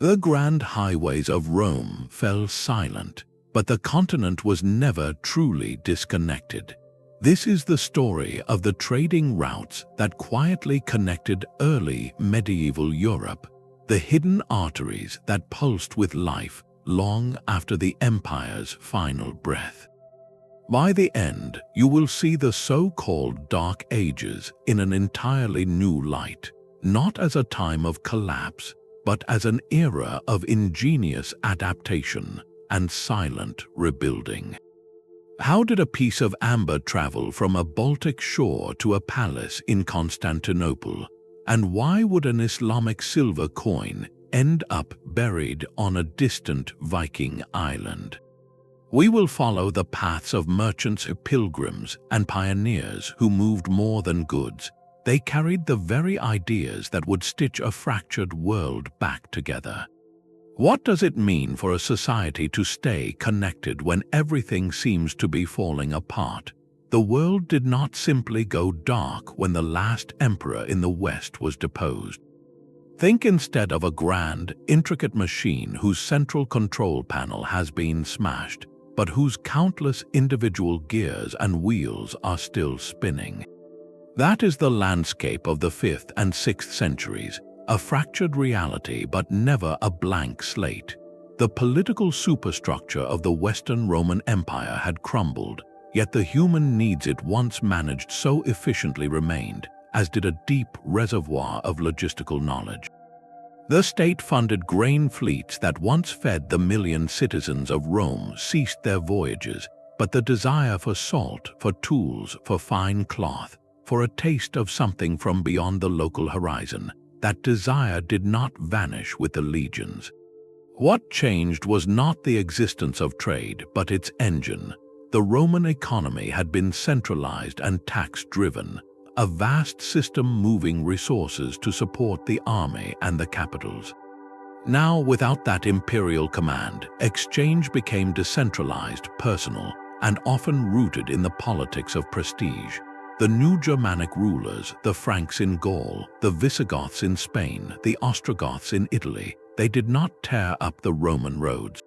The grand highways of Rome fell silent, but the continent was never truly disconnected. This is the story of the trading routes that quietly connected early medieval Europe, the hidden arteries that pulsed with life long after the empire's final breath. By the end, you will see the so-called Dark Ages in an entirely new light, not as a time of collapse, but as an era of ingenious adaptation and silent rebuilding. How did a piece of amber travel from a Baltic shore to a palace in Constantinople? And why would an Islamic silver coin end up buried on a distant Viking island? We will follow the paths of merchants, pilgrims, and pioneers who moved more than goods. They carried the very ideas that would stitch a fractured world back together. What does it mean for a society to stay connected when everything seems to be falling apart? The world did not simply go dark when the last emperor in the West was deposed. Think instead of a grand, intricate machine whose central control panel has been smashed, but whose countless individual gears and wheels are still spinning. That is the landscape of the 5th and 6th centuries, a fractured reality but never a blank slate. The political superstructure of the Western Roman Empire had crumbled, yet the human needs it once managed so efficiently remained, as did a deep reservoir of logistical knowledge. The state-funded grain fleets that once fed the million citizens of Rome ceased their voyages, but the desire for salt, for tools, for fine cloth, for a taste of something from beyond the local horizon, that desire did not vanish with the legions. What changed was not the existence of trade, but its engine. The Roman economy had been centralized and tax-driven, a vast system moving resources to support the army and the capitals. Now, without that imperial command, exchange became decentralized, personal, and often rooted in the politics of prestige. The new Germanic rulers, the Franks in Gaul, the Visigoths in Spain, the Ostrogoths in Italy, they did not tear up the Roman roads.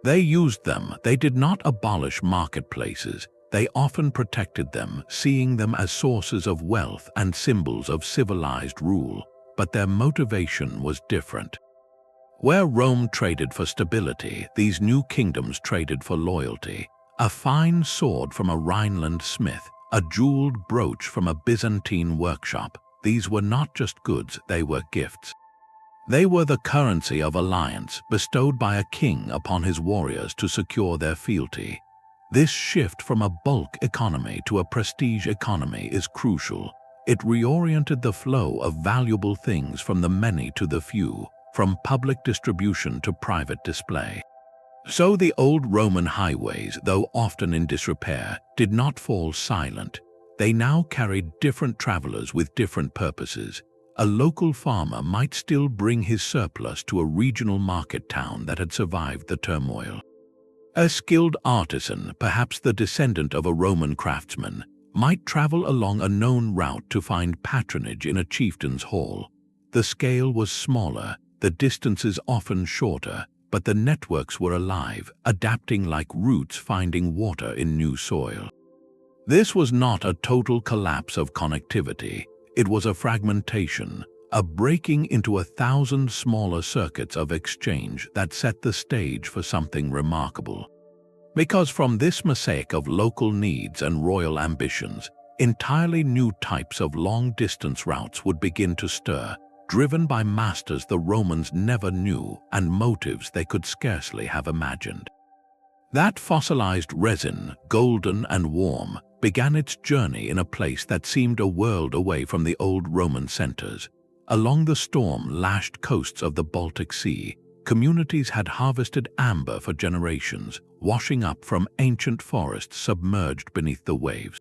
They used them. They did not abolish marketplaces. They often protected them, seeing them as sources of wealth and symbols of civilized rule. But their motivation was different. Where Rome traded for stability, these new kingdoms traded for loyalty. A fine sword from a Rhineland smith, a jeweled brooch from a Byzantine workshop. These were not just goods, they were gifts. They were the currency of alliance bestowed by a king upon his warriors to secure their fealty. This shift from a bulk economy to a prestige economy is crucial. It reoriented the flow of valuable things from the many to the few, from public distribution to private display. So the old Roman highways, though often in disrepair, did not fall silent. They now carried different travelers with different purposes. A local farmer might still bring his surplus to a regional market town that had survived the turmoil. A skilled artisan, perhaps the descendant of a Roman craftsman, might travel along a known route to find patronage in a chieftain's hall. The scale was smaller, the distances often shorter, but the networks were alive, adapting like roots finding water in new soil. This was not a total collapse of connectivity. It was a fragmentation, a breaking into 1,000 smaller circuits of exchange that set the stage for something remarkable. Because from this mosaic of local needs and royal ambitions, entirely new types of long-distance routes would begin to stir, driven by masters the Romans never knew and motives they could scarcely have imagined. That fossilized resin, golden and warm, began its journey in a place that seemed a world away from the old Roman centers. Along the storm-lashed coasts of the Baltic Sea, communities had harvested amber for generations, washing up from ancient forests submerged beneath the waves.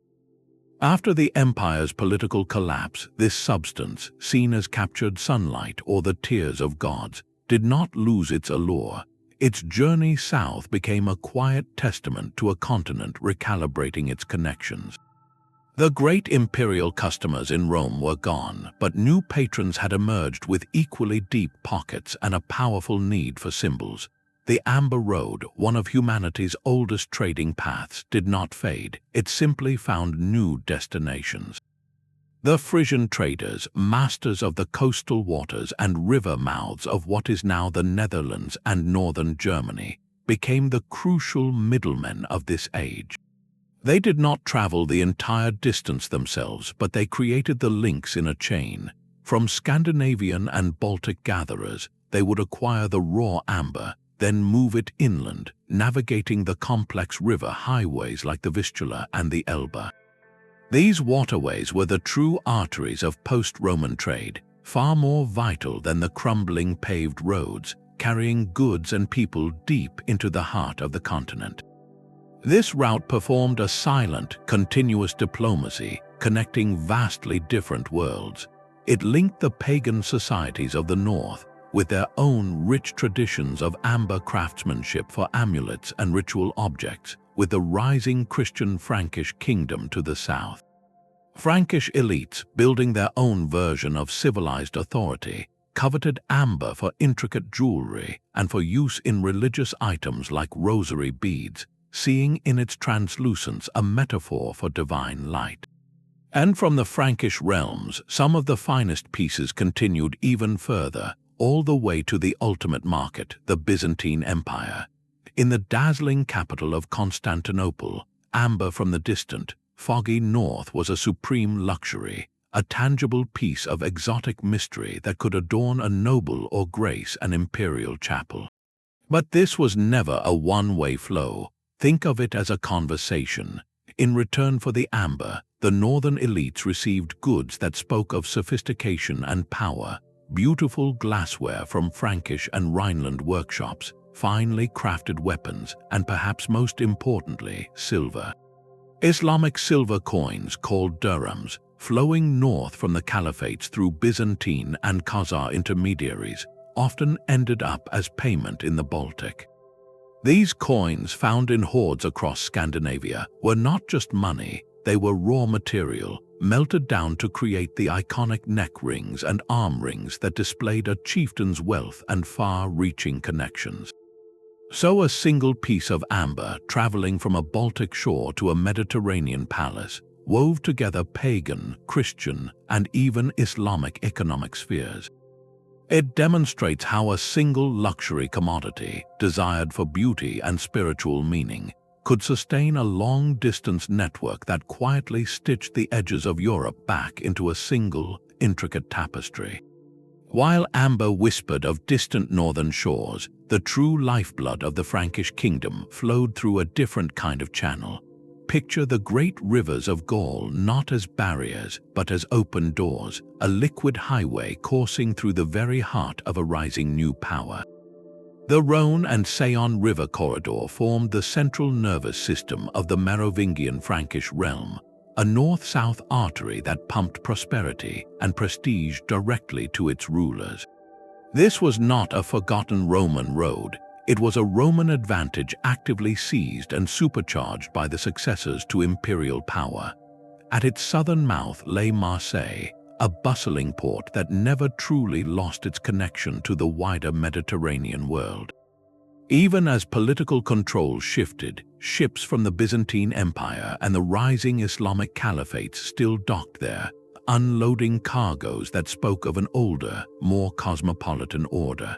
After the empire's political collapse, this substance, seen as captured sunlight or the tears of gods, did not lose its allure. Its journey south became a quiet testament to a continent recalibrating its connections. The great imperial customers in Rome were gone, but new patrons had emerged with equally deep pockets and a powerful need for symbols. The Amber Road, one of humanity's oldest trading paths, did not fade. It simply found new destinations. The Frisian traders, masters of the coastal waters and river mouths of what is now the Netherlands and northern Germany, became the crucial middlemen of this age. They did not travel the entire distance themselves, but they created the links in a chain. From Scandinavian and Baltic gatherers, they would acquire the raw amber, then move it inland, navigating the complex river highways like the Vistula and the Elbe. These waterways were the true arteries of post-Roman trade, far more vital than the crumbling paved roads, carrying goods and people deep into the heart of the continent. This route performed a silent, continuous diplomacy, connecting vastly different worlds. It linked the pagan societies of the north, with their own rich traditions of amber craftsmanship for amulets and ritual objects, with the rising Christian Frankish kingdom to the south. Frankish elites, building their own version of civilized authority, coveted amber for intricate jewelry and for use in religious items like rosary beads, seeing in its translucence a metaphor for divine light. And from the Frankish realms, some of the finest pieces continued even further, all the way to the ultimate market, the Byzantine Empire. In the dazzling capital of Constantinople, amber from the distant, foggy north was a supreme luxury, a tangible piece of exotic mystery that could adorn a noble or grace an imperial chapel. But this was never a one-way flow. Think of it as a conversation. In return for the amber, the northern elites received goods that spoke of sophistication and power, beautiful glassware from Frankish and Rhineland workshops, finely crafted weapons, and perhaps most importantly, silver. Islamic silver coins, called dirhams, flowing north from the caliphates through Byzantine and Khazar intermediaries, often ended up as payment in the Baltic. These coins, found in hoards across Scandinavia, were not just money, they were raw material, melted down to create the iconic neck rings and arm rings that displayed a chieftain's wealth and far-reaching connections. So a single piece of amber, traveling from a Baltic shore to a Mediterranean palace, wove together pagan, Christian, and even Islamic economic spheres. It demonstrates how a single luxury commodity, desired for beauty and spiritual meaning, could sustain a long-distance network that quietly stitched the edges of Europe back into a single, intricate tapestry. While amber whispered of distant northern shores, the true lifeblood of the Frankish kingdom flowed through a different kind of channel. Picture the great rivers of Gaul not as barriers, but as open doors, a liquid highway coursing through the very heart of a rising new power. The Rhône and Saône river corridor formed the central nervous system of the Merovingian Frankish realm, a north-south artery that pumped prosperity and prestige directly to its rulers. This was not a forgotten Roman road. It was a Roman advantage actively seized and supercharged by the successors to imperial power. At its southern mouth lay Marseille, a bustling port that never truly lost its connection to the wider Mediterranean world. Even as political control shifted, ships from the Byzantine Empire and the rising Islamic caliphates still docked there, unloading cargoes that spoke of an older, more cosmopolitan order.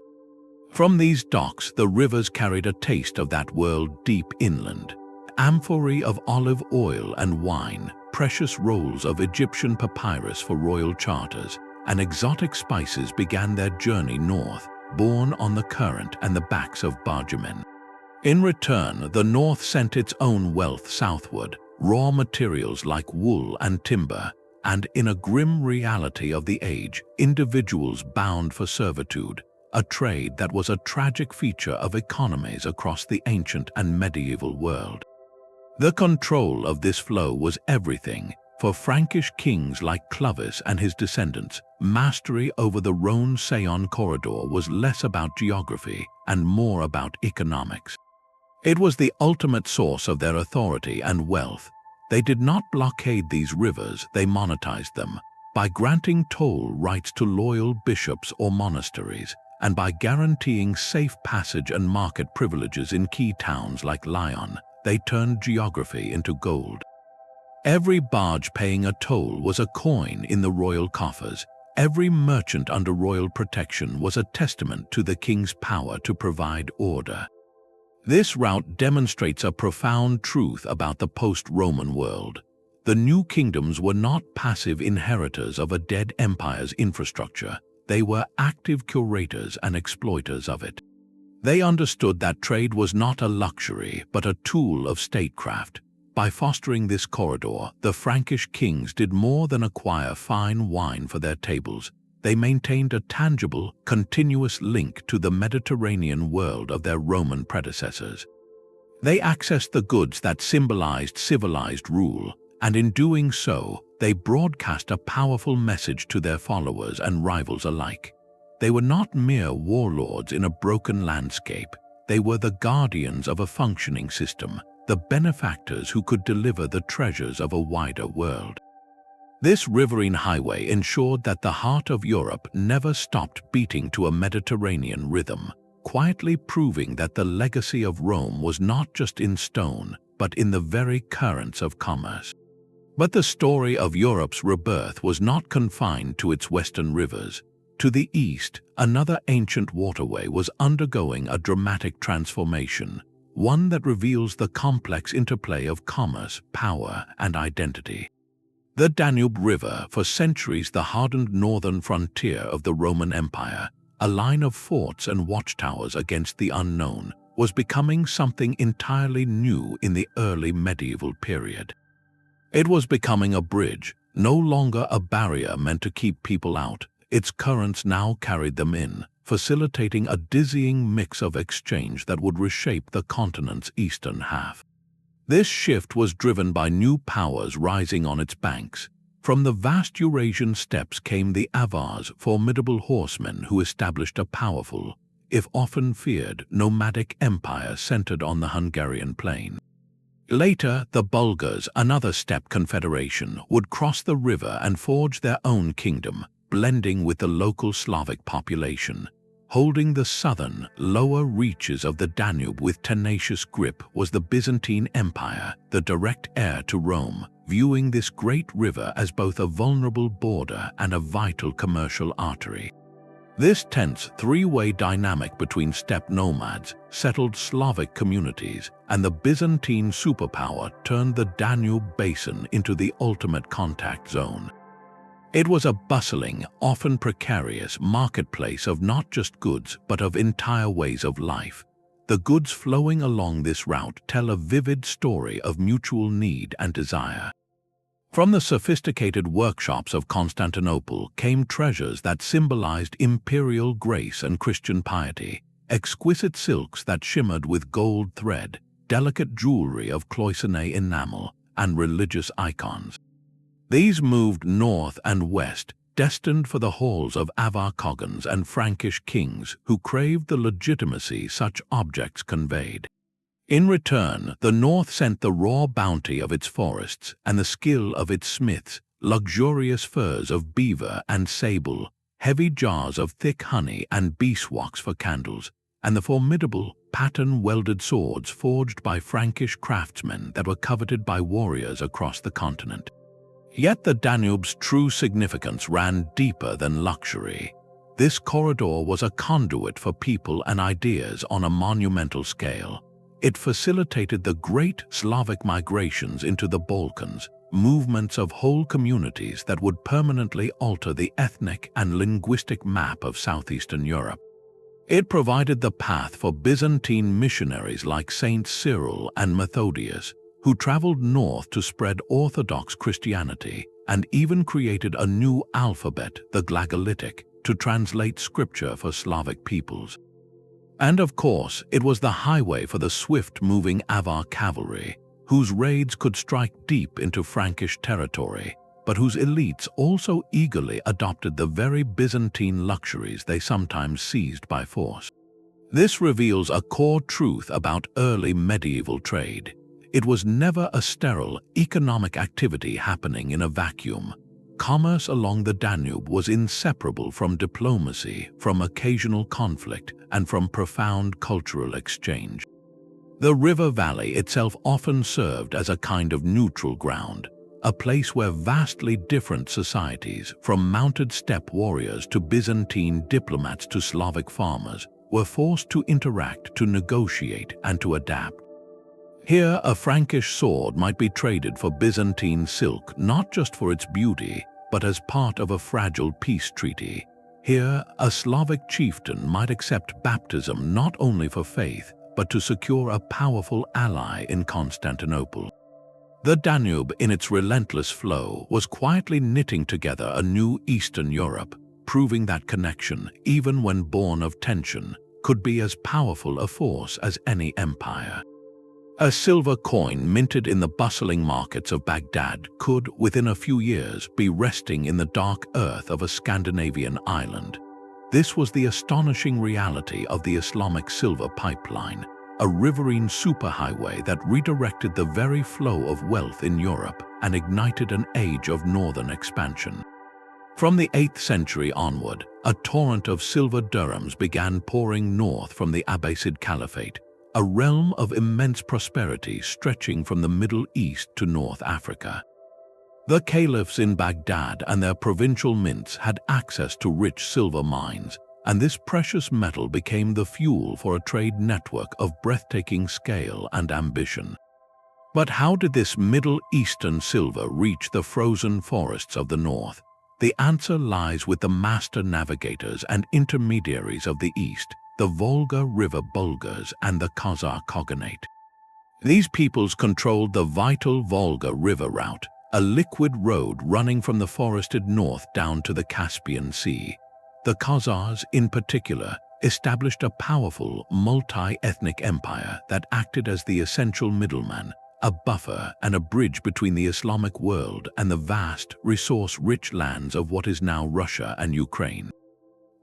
From these docks, the rivers carried a taste of that world deep inland. Amphorae of olive oil and wine, precious rolls of Egyptian papyrus for royal charters, and exotic spices began their journey north, borne on the current and the backs of bargemen. In return, the north sent its own wealth southward, raw materials like wool and timber, and in a grim reality of the age, individuals bound for servitude, a trade that was a tragic feature of economies across the ancient and medieval world. The control of this flow was everything. For Frankish kings like Clovis and his descendants, mastery over the Rhône-Saône corridor was less about geography and more about economics. It was the ultimate source of their authority and wealth. They did not blockade these rivers, they monetized them, by granting toll rights to loyal bishops or monasteries, and by guaranteeing safe passage and market privileges in key towns like Lyon. They turned geography into gold. Every barge paying a toll was a coin in the royal coffers. Every merchant under royal protection was a testament to the king's power to provide order. This route demonstrates a profound truth about the post-Roman world. The new kingdoms were not passive inheritors of a dead empire's infrastructure. They were active curators and exploiters of it. They understood that trade was not a luxury, but a tool of statecraft. By fostering this corridor, the Frankish kings did more than acquire fine wine for their tables. They maintained a tangible, continuous link to the Mediterranean world of their Roman predecessors. They accessed the goods that symbolized civilized rule, and in doing so, they broadcast a powerful message to their followers and rivals alike. They were not mere warlords in a broken landscape. They were the guardians of a functioning system, the benefactors who could deliver the treasures of a wider world. This riverine highway ensured that the heart of Europe never stopped beating to a Mediterranean rhythm, quietly proving that the legacy of Rome was not just in stone, but in the very currents of commerce. But the story of Europe's rebirth was not confined to its western rivers. To the east, another ancient waterway was undergoing a dramatic transformation, one that reveals the complex interplay of commerce, power, and identity. The Danube River, for centuries the hardened northern frontier of the Roman Empire, a line of forts and watchtowers against the unknown, was becoming something entirely new in the early medieval period. It was becoming a bridge, no longer a barrier meant to keep people out. Its currents now carried them in, facilitating a dizzying mix of exchange that would reshape the continent's eastern half. This shift was driven by new powers rising on its banks. From the vast Eurasian steppes came the Avars, formidable horsemen who established a powerful, if often feared, nomadic empire centered on the Hungarian plain. Later, the Bulgars, another steppe confederation, would cross the river and forge their own kingdom, blending with the local Slavic population. Holding the southern, lower reaches of the Danube with tenacious grip was the Byzantine Empire, the direct heir to Rome, viewing this great river as both a vulnerable border and a vital commercial artery. This tense three-way dynamic between steppe nomads, settled Slavic communities, and the Byzantine superpower turned the Danube basin into the ultimate contact zone. It was a bustling, often precarious marketplace of not just goods but of entire ways of life. The goods flowing along this route tell a vivid story of mutual need and desire. From the sophisticated workshops of Constantinople came treasures that symbolized imperial grace and Christian piety, exquisite silks that shimmered with gold thread, delicate jewelry of cloisonné enamel, and religious icons. These moved north and west, destined for the halls of Avar Coggins and Frankish kings who craved the legitimacy such objects conveyed. In return, the north sent the raw bounty of its forests and the skill of its smiths, luxurious furs of beaver and sable, heavy jars of thick honey and beeswax for candles, and the formidable, pattern-welded swords forged by Frankish craftsmen that were coveted by warriors across the continent. Yet the Danube's true significance ran deeper than luxury. This corridor was a conduit for people and ideas on a monumental scale. It facilitated the great Slavic migrations into the Balkans, movements of whole communities that would permanently alter the ethnic and linguistic map of southeastern Europe. It provided the path for Byzantine missionaries like Saints Cyril and Methodius, who traveled north to spread Orthodox Christianity and even created a new alphabet, the Glagolitic, to translate scripture for Slavic peoples. And of course, it was the highway for the swift-moving Avar cavalry, whose raids could strike deep into Frankish territory, but whose elites also eagerly adopted the very Byzantine luxuries they sometimes seized by force. This reveals a core truth about early medieval trade. it was never a sterile economic activity happening in a vacuum. Commerce along the Danube was inseparable from diplomacy, from occasional conflict, and from profound cultural exchange. The river valley itself often served as a kind of neutral ground, a place where vastly different societies, from mounted steppe warriors to Byzantine diplomats to Slavic farmers, were forced to interact, to negotiate, and to adapt. Here, a Frankish sword might be traded for Byzantine silk, not just for its beauty, but as part of a fragile peace treaty. Here, a Slavic chieftain might accept baptism not only for faith, but to secure a powerful ally in Constantinople. The Danube, in its relentless flow, was quietly knitting together a new Eastern Europe, proving that connection, even when born of tension, could be as powerful a force as any empire. A silver coin minted in the bustling markets of Baghdad could, within a few years, be resting in the dark earth of a Scandinavian island. This was the astonishing reality of the Islamic silver pipeline, a riverine superhighway that redirected the very flow of wealth in Europe and ignited an age of northern expansion. From the 8th century onward, a torrent of silver dirhams began pouring north from the Abbasid Caliphate, a realm of immense prosperity stretching from the Middle East to North Africa. The caliphs in Baghdad and their provincial mints had access to rich silver mines, and this precious metal became the fuel for a trade network of breathtaking scale and ambition. But how did this Middle Eastern silver reach the frozen forests of the north? The answer lies with the master navigators and intermediaries of the East, the Volga River Bulgars and the Khazar Khaganate. These peoples controlled the vital Volga River route, a liquid road running from the forested north down to the Caspian Sea. The Khazars, in particular, established a powerful, multi-ethnic empire that acted as the essential middleman, a buffer and a bridge between the Islamic world and the vast, resource-rich lands of what is now Russia and Ukraine.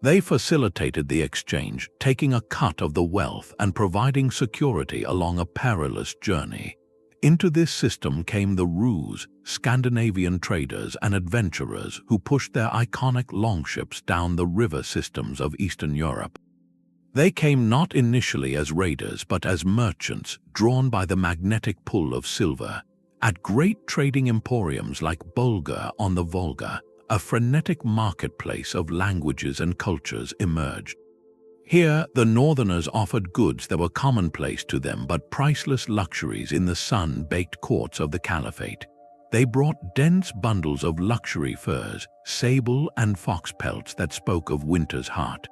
They facilitated the exchange, taking a cut of the wealth and providing security along a perilous journey. Into this system came the Rus, Scandinavian traders and adventurers who pushed their iconic longships down the river systems of Eastern Europe. They came not initially as raiders but as merchants drawn by the magnetic pull of silver. At great trading emporiums like Bulgar on the Volga, a frenetic marketplace of languages and cultures emerged. Here, the northerners offered goods that were commonplace to them but priceless luxuries in the sun-baked courts of the Caliphate. They brought dense bundles of luxury furs, sable and fox pelts that spoke of winter's heart.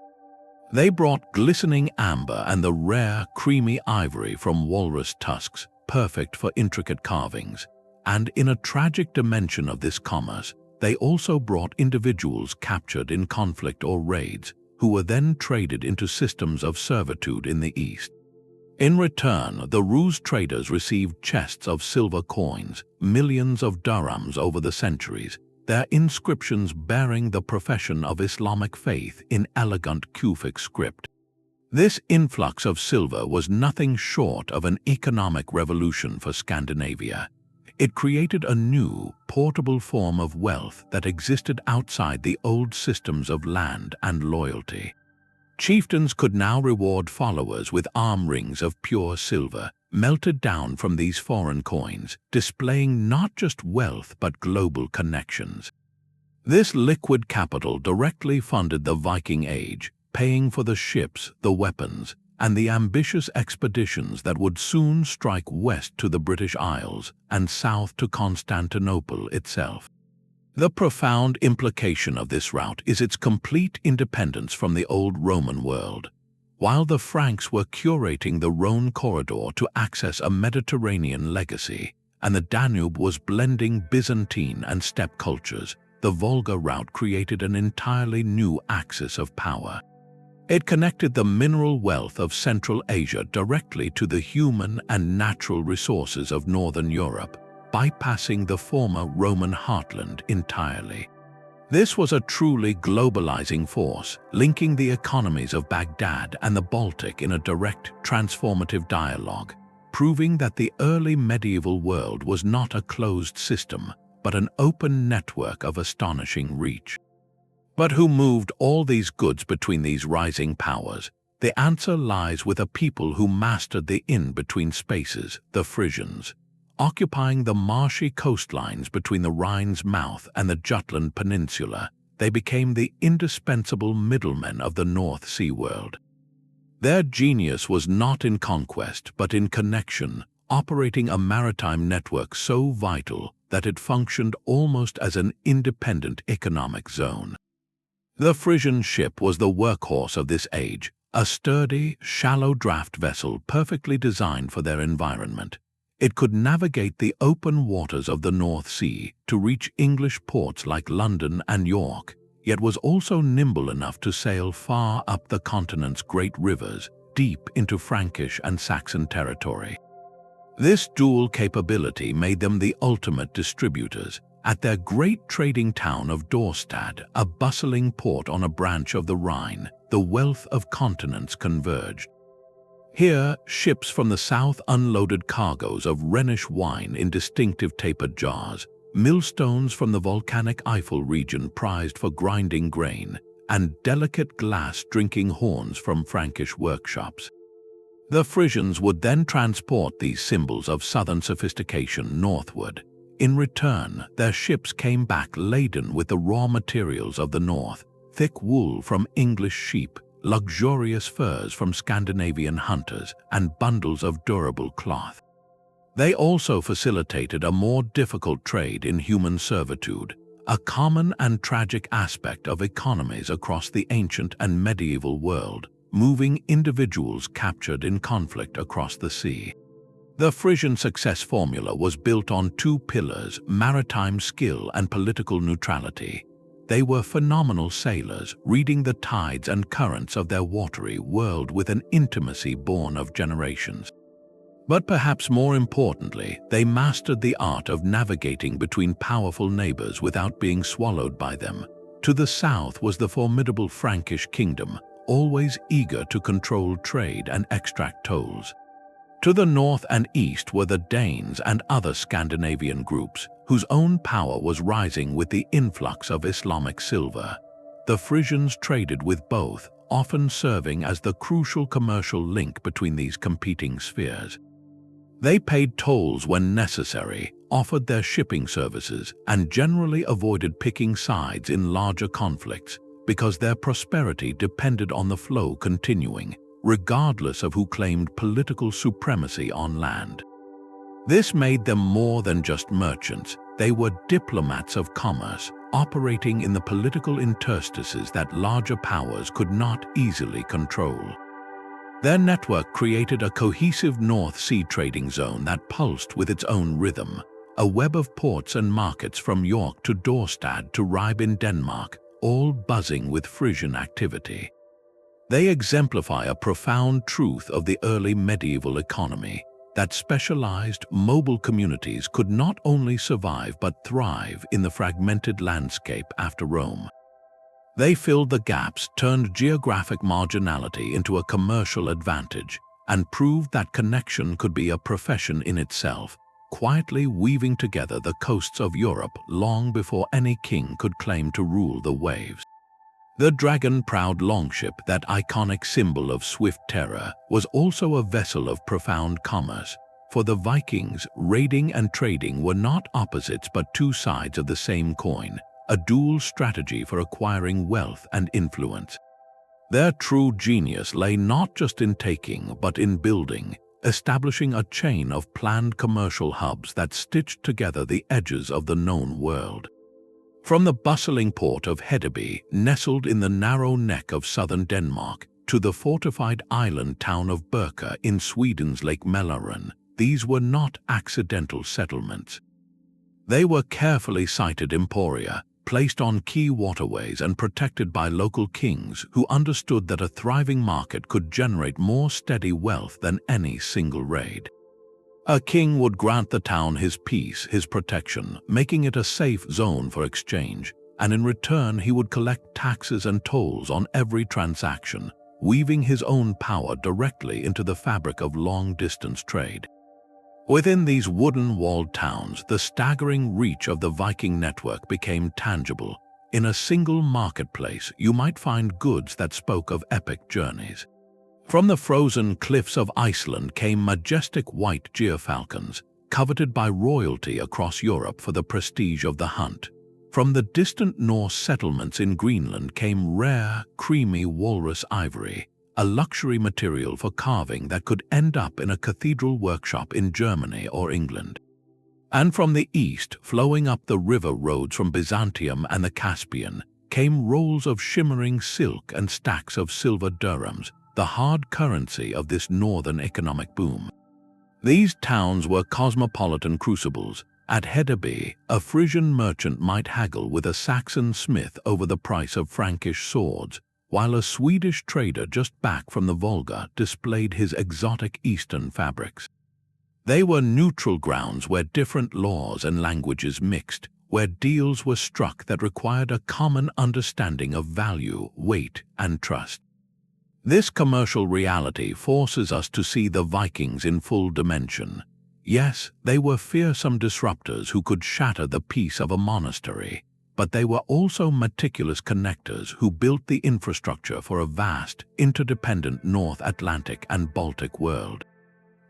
They brought glistening amber and the rare, creamy ivory from walrus tusks, perfect for intricate carvings. And in a tragic dimension of this commerce, they also brought individuals captured in conflict or raids, who were then traded into systems of servitude in the East. In return, the Rus traders received chests of silver coins, millions of dirhams over the centuries, their inscriptions bearing the profession of Islamic faith in elegant Kufic script. This influx of silver was nothing short of an economic revolution for Scandinavia. It created a new, portable form of wealth that existed outside the old systems of land and loyalty. Chieftains could now reward followers with arm rings of pure silver, melted down from these foreign coins, displaying not just wealth but global connections. This liquid capital directly funded the Viking Age, paying for the ships, the weapons, and the ambitious expeditions that would soon strike west to the British Isles and south to Constantinople itself. The profound implication of this route is its complete independence from the old Roman world. While the Franks were curating the Rhône corridor to access a Mediterranean legacy, and the Danube was blending Byzantine and steppe cultures, the Volga route created an entirely new axis of power. It connected the mineral wealth of Central Asia directly to the human and natural resources of Northern Europe, bypassing the former Roman heartland entirely. This was a truly globalizing force, linking the economies of Baghdad and the Baltic in a direct, transformative dialogue. proving that the early medieval world was not a closed system, but an open network of astonishing reach. But who moved all these goods between these rising powers? The answer lies with a people who mastered the in-between spaces, the Frisians. Occupying the marshy coastlines between the Rhine's mouth and the Jutland Peninsula, they became the indispensable middlemen of the North Sea world. Their genius was not in conquest, but in connection, operating a maritime network so vital that it functioned almost as an independent economic zone. The Frisian ship was the workhorse of this age, a sturdy, shallow-draft vessel perfectly designed for their environment. It could navigate the open waters of the North Sea to reach English ports like London and York, yet was also nimble enough to sail far up the continent's great rivers, deep into Frankish and Saxon territory. This dual capability made them the ultimate distributors. At their great trading town of Dorstad, a bustling port on a branch of the Rhine, the wealth of continents converged. Here, ships from the south unloaded cargoes of Rhenish wine in distinctive tapered jars, millstones from the volcanic Eifel region prized for grinding grain, and delicate glass drinking horns from Frankish workshops. The Frisians would then transport these symbols of southern sophistication northward. In return, their ships came back laden with the raw materials of the north, thick wool from English sheep, luxurious furs from Scandinavian hunters, and bundles of durable cloth. They also facilitated a more difficult trade in human servitude, a common and tragic aspect of economies across the ancient and medieval world, moving individuals captured in conflict across the sea. The Frisian success formula was built on two pillars: maritime skill and political neutrality. They were phenomenal sailors, reading the tides and currents of their watery world with an intimacy born of generations. But perhaps more importantly, they mastered the art of navigating between powerful neighbors without being swallowed by them. To the south was the formidable Frankish kingdom, always eager to control trade and extract tolls. To the north and east were the Danes and other Scandinavian groups, whose own power was rising with the influx of Islamic silver. The Frisians traded with both, often serving as the crucial commercial link between these competing spheres. They paid tolls when necessary, offered their shipping services, and generally avoided picking sides in larger conflicts, because their prosperity depended on the flow continuing, regardless of who claimed political supremacy on land. This made them more than just merchants. They were diplomats of commerce, operating in the political interstices that larger powers could not easily control. Their network created a cohesive North Sea trading zone that pulsed with its own rhythm, a web of ports and markets from York to Dorstad to Ribe in Denmark, all buzzing with Frisian activity. They exemplify a profound truth of the early medieval economy, that specialized, mobile communities could not only survive but thrive in the fragmented landscape after Rome. They filled the gaps, turned geographic marginality into a commercial advantage, and proved that connection could be a profession in itself, quietly weaving together the coasts of Europe long before any king could claim to rule the waves. The dragon-prowed longship, that iconic symbol of swift terror, was also a vessel of profound commerce. For the Vikings, raiding and trading were not opposites but two sides of the same coin, a dual strategy for acquiring wealth and influence. Their true genius lay not just in taking but in building, establishing a chain of planned commercial hubs that stitched together the edges of the known world. From the bustling port of Hedeby, nestled in the narrow neck of southern Denmark, to the fortified island town of Birka in Sweden's Lake Mälaren, these were not accidental settlements. They were carefully sited emporia, placed on key waterways and protected by local kings who understood that a thriving market could generate more steady wealth than any single raid. A king would grant the town his peace, his protection, making it a safe zone for exchange, and in return he would collect taxes and tolls on every transaction, weaving his own power directly into the fabric of long-distance trade. Within these wooden-walled towns, the staggering reach of the Viking network became tangible. In a single marketplace, you might find goods that spoke of epic journeys. From the frozen cliffs of Iceland came majestic white gyrfalcons, coveted by royalty across Europe for the prestige of the hunt. From the distant Norse settlements in Greenland came rare, creamy walrus ivory, a luxury material for carving that could end up in a cathedral workshop in Germany or England. And from the east, flowing up the river roads from Byzantium and the Caspian, came rolls of shimmering silk and stacks of silver dirhams, the hard currency of this northern economic boom. These towns were cosmopolitan crucibles. At Hedeby, a Frisian merchant might haggle with a Saxon smith over the price of Frankish swords, while a Swedish trader just back from the Volga displayed his exotic Eastern fabrics. They were neutral grounds where different laws and languages mixed, where deals were struck that required a common understanding of value, weight, and trust. This commercial reality forces us to see the Vikings in full dimension. Yes, they were fearsome disruptors who could shatter the peace of a monastery, but they were also meticulous connectors who built the infrastructure for a vast, interdependent North Atlantic and Baltic world.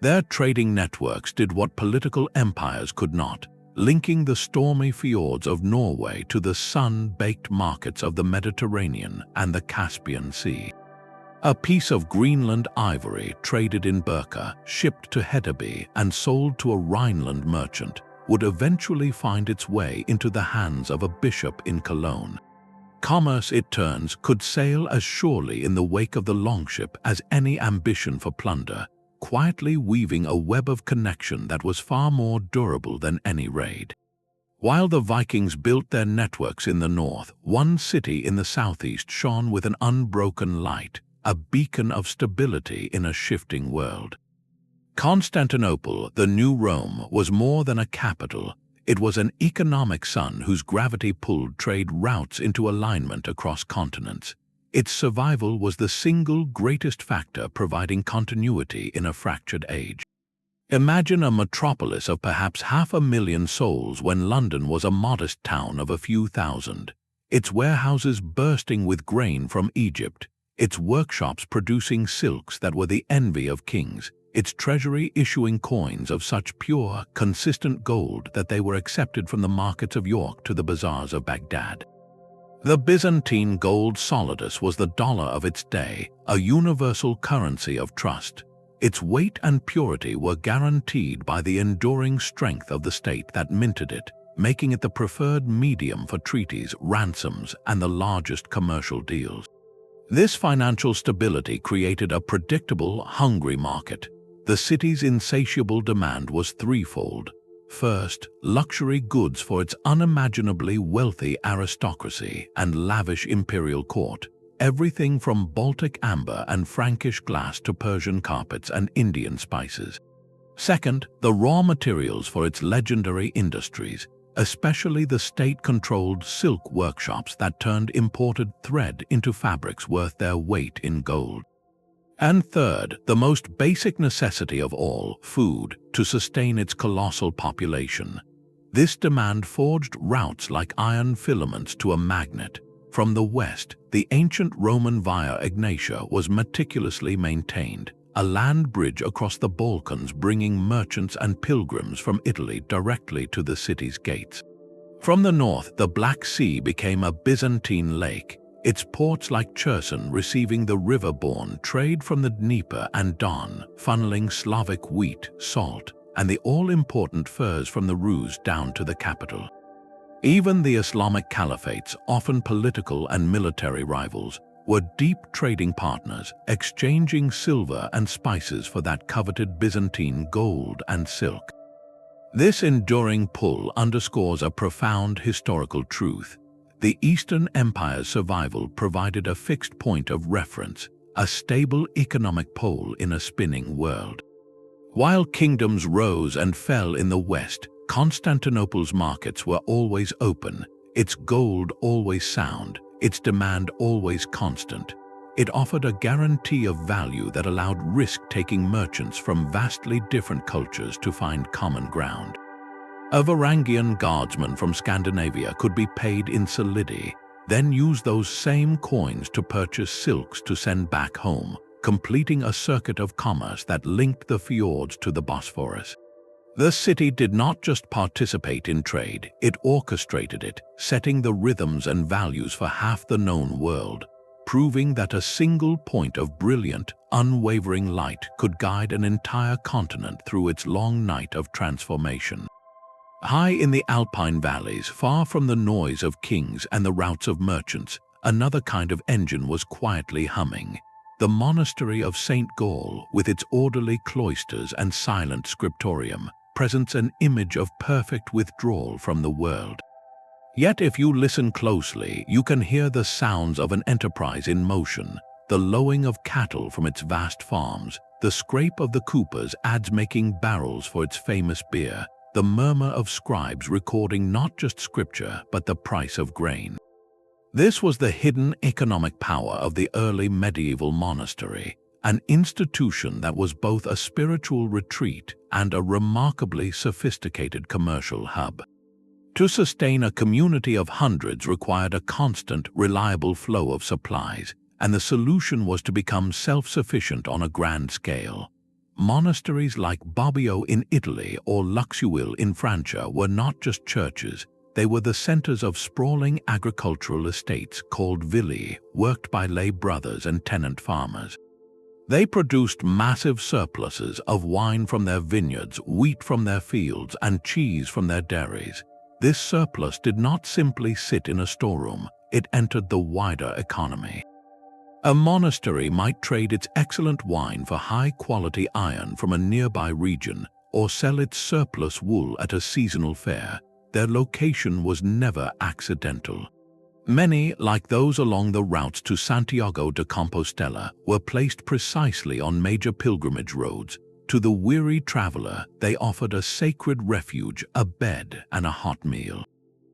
Their trading networks did what political empires could not, linking the stormy fjords of Norway to the sun-baked markets of the Mediterranean and the Caspian Sea. A piece of Greenland ivory traded in Birka, shipped to Hedeby and sold to a Rhineland merchant, would eventually find its way into the hands of a bishop in Cologne. Commerce, it turns, could sail as surely in the wake of the longship as any ambition for plunder, quietly weaving a web of connection that was far more durable than any raid. While the Vikings built their networks in the north, one city in the southeast shone with an unbroken light, a beacon of stability in a shifting world. Constantinople, the new Rome, was more than a capital. It was an economic sun whose gravity pulled trade routes into alignment across continents. Its survival was the single greatest factor providing continuity in a fractured age. Imagine a metropolis of perhaps 500,000 souls when London was a modest town of a few thousand. Its warehouses bursting with grain from Egypt, its workshops producing silks that were the envy of kings, its treasury issuing coins of such pure, consistent gold that they were accepted from the markets of York to the bazaars of Baghdad. The Byzantine gold solidus was the dollar of its day, a universal currency of trust. Its weight and purity were guaranteed by the enduring strength of the state that minted it, making it the preferred medium for treaties, ransoms, and the largest commercial deals. This financial stability created a predictable, hungry market. The city's insatiable demand was threefold. First, luxury goods for its unimaginably wealthy aristocracy and lavish imperial court, everything from Baltic amber and Frankish glass to Persian carpets and Indian spices. Second, the raw materials for its legendary industries, especially the state-controlled silk workshops that turned imported thread into fabrics worth their weight in gold. And third, the most basic necessity of all, food, to sustain its colossal population. This demand forged routes like iron filaments to a magnet. From the west, the ancient Roman Via Egnatia was meticulously maintained, a land bridge across the Balkans bringing merchants and pilgrims from Italy directly to the city's gates. From the north, the Black Sea became a Byzantine lake, its ports like Cherson receiving the river-borne trade from the Dnieper and Don, funneling Slavic wheat, salt, and the all-important furs from the Rus down to the capital. Even the Islamic caliphates, often political and military rivals, were deep trading partners, exchanging silver and spices for that coveted Byzantine gold and silk. This enduring pull underscores a profound historical truth. The Eastern Empire's survival provided a fixed point of reference, a stable economic pole in a spinning world. While kingdoms rose and fell in the West, Constantinople's markets were always open, its gold always sound, its demand always constant. It offered a guarantee of value that allowed risk-taking merchants from vastly different cultures to find common ground. A Varangian guardsman from Scandinavia could be paid in solidi, then use those same coins to purchase silks to send back home, completing a circuit of commerce that linked the fjords to the Bosphorus. The city did not just participate in trade, it orchestrated it, setting the rhythms and values for half the known world, proving that a single point of brilliant, unwavering light could guide an entire continent through its long night of transformation. High in the Alpine valleys, far from the noise of kings and the routes of merchants, another kind of engine was quietly humming. The monastery of St. Gall, with its orderly cloisters and silent scriptorium, presents an image of perfect withdrawal from the world. Yet if you listen closely, you can hear the sounds of an enterprise in motion, the lowing of cattle from its vast farms, the scrape of the coopers' adze making barrels for its famous beer, the murmur of scribes recording not just scripture but the price of grain. This was the hidden economic power of the early medieval monastery, an institution that was both a spiritual retreat and a remarkably sophisticated commercial hub. To sustain a community of hundreds required a constant, reliable flow of supplies, and the solution was to become self-sufficient on a grand scale. Monasteries like Bobbio in Italy or Luxeuil in Francia were not just churches, they were the centers of sprawling agricultural estates called villi, worked by lay brothers and tenant farmers. They produced massive surpluses of wine from their vineyards, wheat from their fields, and cheese from their dairies. This surplus did not simply sit in a storeroom, it entered the wider economy. A monastery might trade its excellent wine for high-quality iron from a nearby region or sell its surplus wool at a seasonal fair. Their location was never accidental. Many, like those along the routes to Santiago de Compostela, were placed precisely on major pilgrimage roads. To the weary traveler, they offered a sacred refuge, a bed, and a hot meal.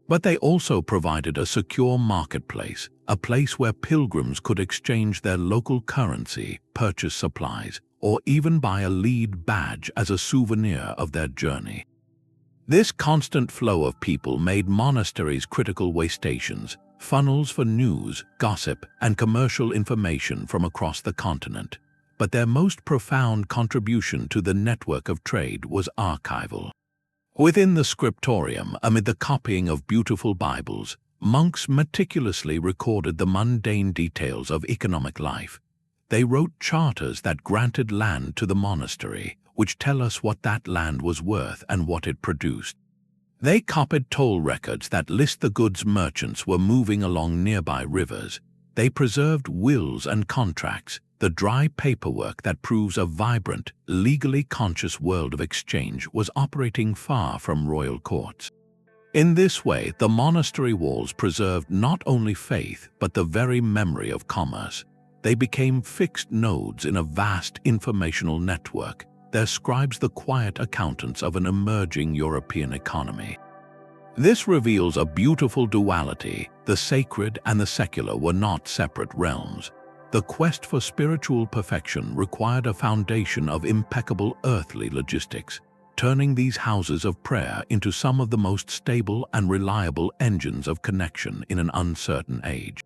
But they also provided a secure marketplace, a place where pilgrims could exchange their local currency, purchase supplies, or even buy a lead badge as a souvenir of their journey. This constant flow of people made monasteries critical waystations, funnels for news, gossip, and commercial information from across the continent. But their most profound contribution to the network of trade was archival. Within the scriptorium, amid the copying of beautiful Bibles, monks meticulously recorded the mundane details of economic life. They wrote charters that granted land to the monastery, which tell us what that land was worth and what it produced. They copied toll records that list the goods merchants were moving along nearby rivers. They preserved wills and contracts, the dry paperwork that proves a vibrant, legally conscious world of exchange was operating far from royal courts. In this way, the monastery walls preserved not only faith but the very memory of commerce. They became fixed nodes in a vast informational network, their scribes the quiet accountants of an emerging European economy. This reveals a beautiful duality. The sacred and the secular were not separate realms. The quest for spiritual perfection required a foundation of impeccable earthly logistics, turning these houses of prayer into some of the most stable and reliable engines of connection in an uncertain age.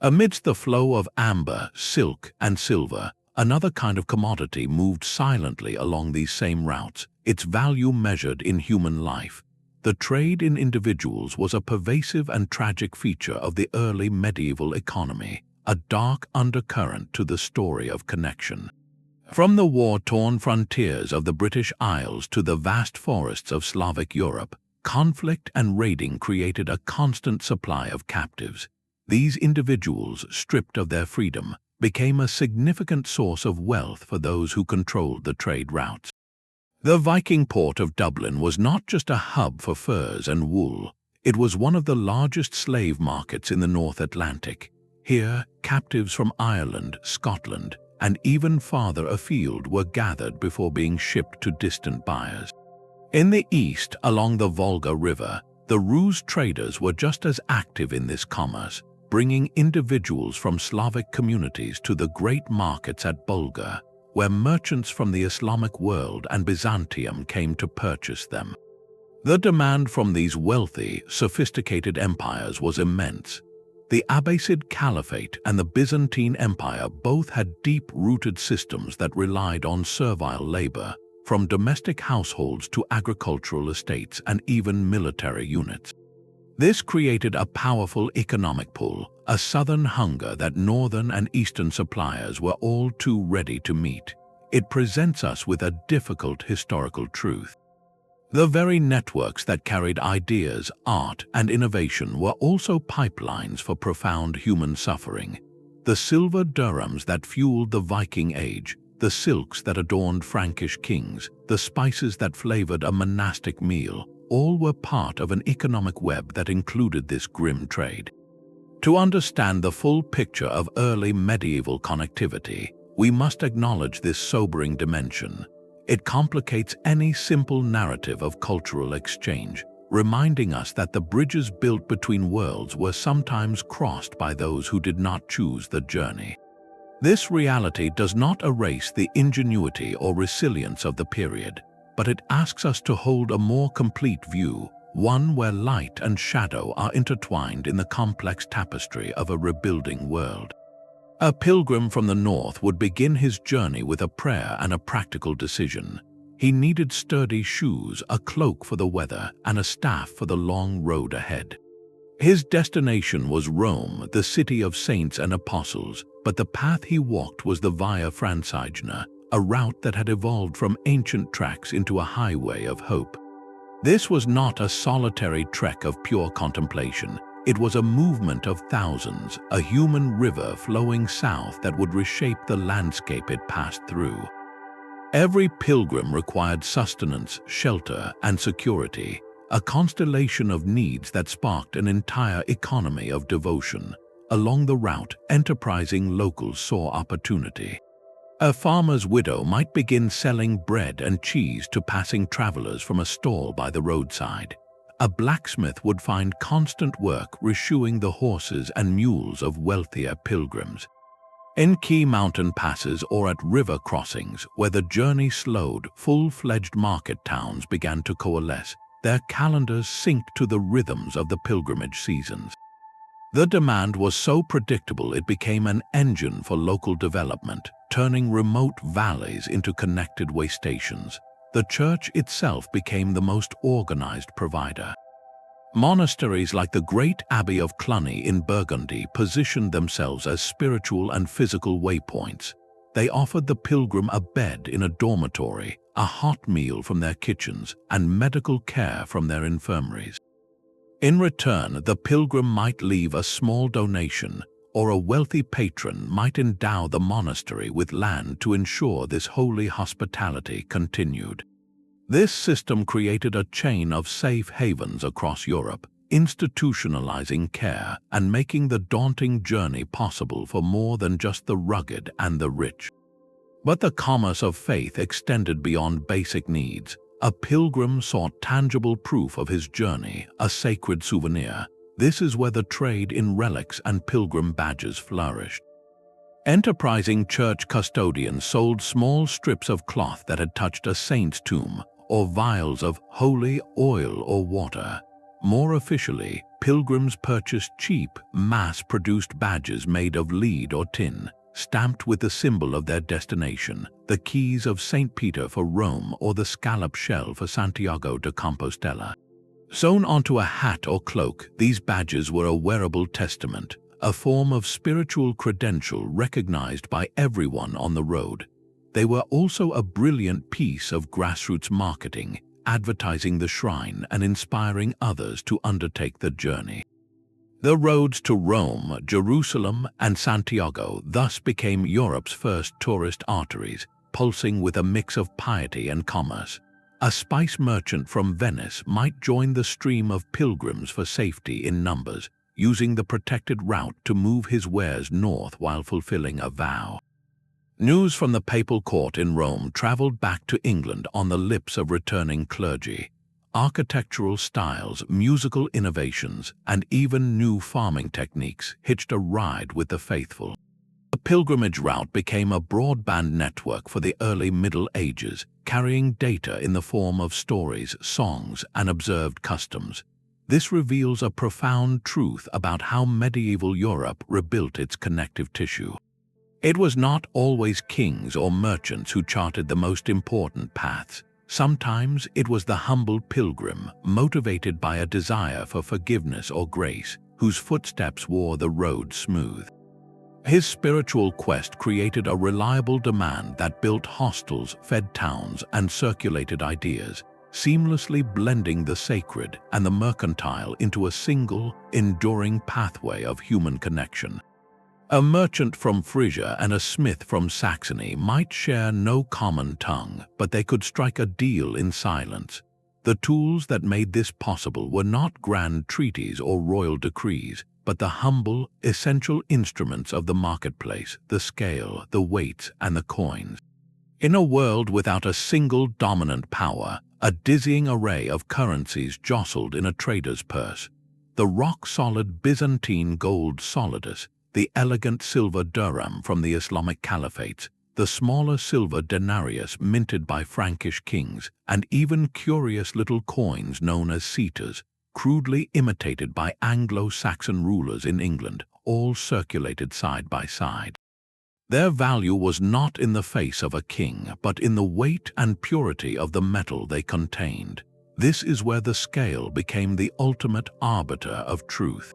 Amidst the flow of amber, silk, and silver, another kind of commodity moved silently along these same routes, its value measured in human life. The trade in individuals was a pervasive and tragic feature of the early medieval economy, a dark undercurrent to the story of connection. From the war-torn frontiers of the British Isles to the vast forests of Slavic Europe, conflict and raiding created a constant supply of captives. These individuals, stripped of their freedom, became a significant source of wealth for those who controlled the trade routes. The Viking port of Dublin was not just a hub for furs and wool, it was one of the largest slave markets in the North Atlantic. Here, captives from Ireland, Scotland, and even farther afield were gathered before being shipped to distant buyers. In the east, along the Volga River, the Rus traders were just as active in this commerce. bringing individuals from Slavic communities to the great markets at Bulgar, where merchants from the Islamic world and Byzantium came to purchase them. The demand from these wealthy, sophisticated empires was immense. The Abbasid Caliphate and the Byzantine Empire both had deep-rooted systems that relied on servile labor, from domestic households to agricultural estates and even military units. This created a powerful economic pull, a southern hunger that northern and eastern suppliers were all too ready to meet. It presents us with a difficult historical truth. The very networks that carried ideas, art, and innovation were also pipelines for profound human suffering. The silver dirhams that fueled the Viking Age, the silks that adorned Frankish kings, the spices that flavored a monastic meal, all were part of an economic web that included this grim trade. To understand the full picture of early medieval connectivity, we must acknowledge this sobering dimension. It complicates any simple narrative of cultural exchange, reminding us that the bridges built between worlds were sometimes crossed by those who did not choose the journey. This reality does not erase the ingenuity or resilience of the period, but it asks us to hold a more complete view, one where light and shadow are intertwined in the complex tapestry of a rebuilding world. A pilgrim from the north would begin his journey with a prayer and a practical decision. He needed sturdy shoes, a cloak for the weather, and a staff for the long road ahead. His destination was Rome, the city of saints and apostles, but the path he walked was the Via Francigena, a route that had evolved from ancient tracks into a highway of hope. This was not a solitary trek of pure contemplation. It was a movement of thousands, a human river flowing south that would reshape the landscape it passed through. Every pilgrim required sustenance, shelter, and security, a constellation of needs that sparked an entire economy of devotion. Along the route, enterprising locals saw opportunity. A farmer's widow might begin selling bread and cheese to passing travelers from a stall by the roadside. A blacksmith would find constant work reshoeing the horses and mules of wealthier pilgrims. In key mountain passes or at river crossings, where the journey slowed, full-fledged market towns began to coalesce, their calendars synced to the rhythms of the pilgrimage seasons. The demand was so predictable it became an engine for local development, turning remote valleys into connected waystations. The church itself became the most organized provider. Monasteries like the great Abbey of Cluny in Burgundy positioned themselves as spiritual and physical waypoints. They offered the pilgrim a bed in a dormitory, a hot meal from their kitchens, and medical care from their infirmaries. In return, the pilgrim might leave a small donation, or a wealthy patron might endow the monastery with land to ensure this holy hospitality continued. This system created a chain of safe havens across Europe, institutionalizing care and making the daunting journey possible for more than just the rugged and the rich. But the commerce of faith extended beyond basic needs. A pilgrim sought tangible proof of his journey, a sacred souvenir. This is where the trade in relics and pilgrim badges flourished. Enterprising church custodians sold small strips of cloth that had touched a saint's tomb, or vials of holy oil or water. More officially, pilgrims purchased cheap, mass-produced badges made of lead or tin, stamped with the symbol of their destination, the keys of St. Peter for Rome or the scallop shell for Santiago de Compostela. Sewn onto a hat or cloak, these badges were a wearable testament, a form of spiritual credential recognized by everyone on the road. They were also a brilliant piece of grassroots marketing, advertising the shrine and inspiring others to undertake the journey. The roads to Rome, Jerusalem, and Santiago thus became Europe's first tourist arteries, pulsing with a mix of piety and commerce. A spice merchant from Venice might join the stream of pilgrims for safety in numbers, using the protected route to move his wares north while fulfilling a vow. News from the papal court in Rome traveled back to England on the lips of returning clergy. architectural styles, musical innovations, and even new farming techniques hitched a ride with the faithful. The pilgrimage route became a broadband network for the early Middle Ages, carrying data in the form of stories, songs, and observed customs. This reveals a profound truth about how medieval Europe rebuilt its connective tissue. It was not always kings or merchants who charted the most important paths. Sometimes it was the humble pilgrim, motivated by a desire for forgiveness or grace, whose footsteps wore the road smooth. His spiritual quest created a reliable demand that built hostels, fed towns, and circulated ideas, seamlessly blending the sacred and the mercantile into a single, enduring pathway of human connection. A merchant from Frisia and a smith from Saxony might share no common tongue, but they could strike a deal in silence. The tools that made this possible were not grand treaties or royal decrees, but the humble, essential instruments of the marketplace, the scale, the weights, and the coins. In a world without a single dominant power, a dizzying array of currencies jostled in a trader's purse. The rock-solid Byzantine gold solidus, the elegant silver dirham from the Islamic caliphates, the smaller silver denarius minted by Frankish kings, and even curious little coins known as seaters, crudely imitated by Anglo-Saxon rulers in England, all circulated side by side. Their value was not in the face of a king, but in the weight and purity of the metal they contained. This is where the scale became the ultimate arbiter of truth.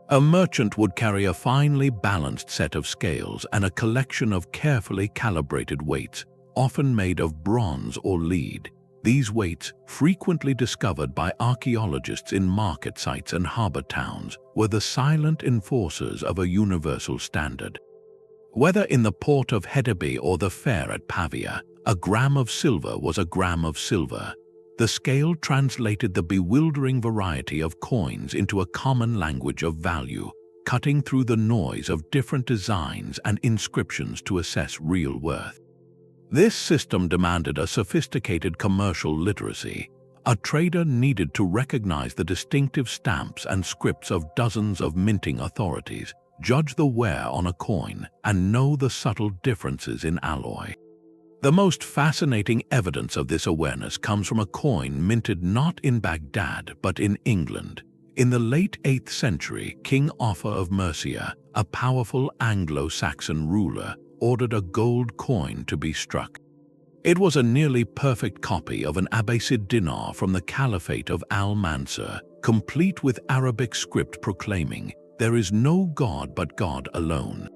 A merchant would carry a finely balanced set of scales and a collection of carefully calibrated weights, often made of bronze or lead. These weights, frequently discovered by archaeologists in market sites and harbor towns, were the silent enforcers of a universal standard. Whether in the port of Hedeby or the fair at Pavia, a gram of silver was a gram of silver. The scale translated the bewildering variety of coins into a common language of value, cutting through the noise of different designs and inscriptions to assess real worth. This system demanded a sophisticated commercial literacy. A trader needed to recognize the distinctive stamps and scripts of dozens of minting authorities, judge the wear on a coin, and know the subtle differences in alloy. The most fascinating evidence of this awareness comes from a coin minted not in Baghdad but in England. In the late 8th century, King Offa of Mercia, a powerful Anglo-Saxon ruler, ordered a gold coin to be struck. It was a nearly perfect copy of an Abbasid dinar from the Caliphate of Al-Mansur, complete with Arabic script proclaiming, "There is no God but God alone."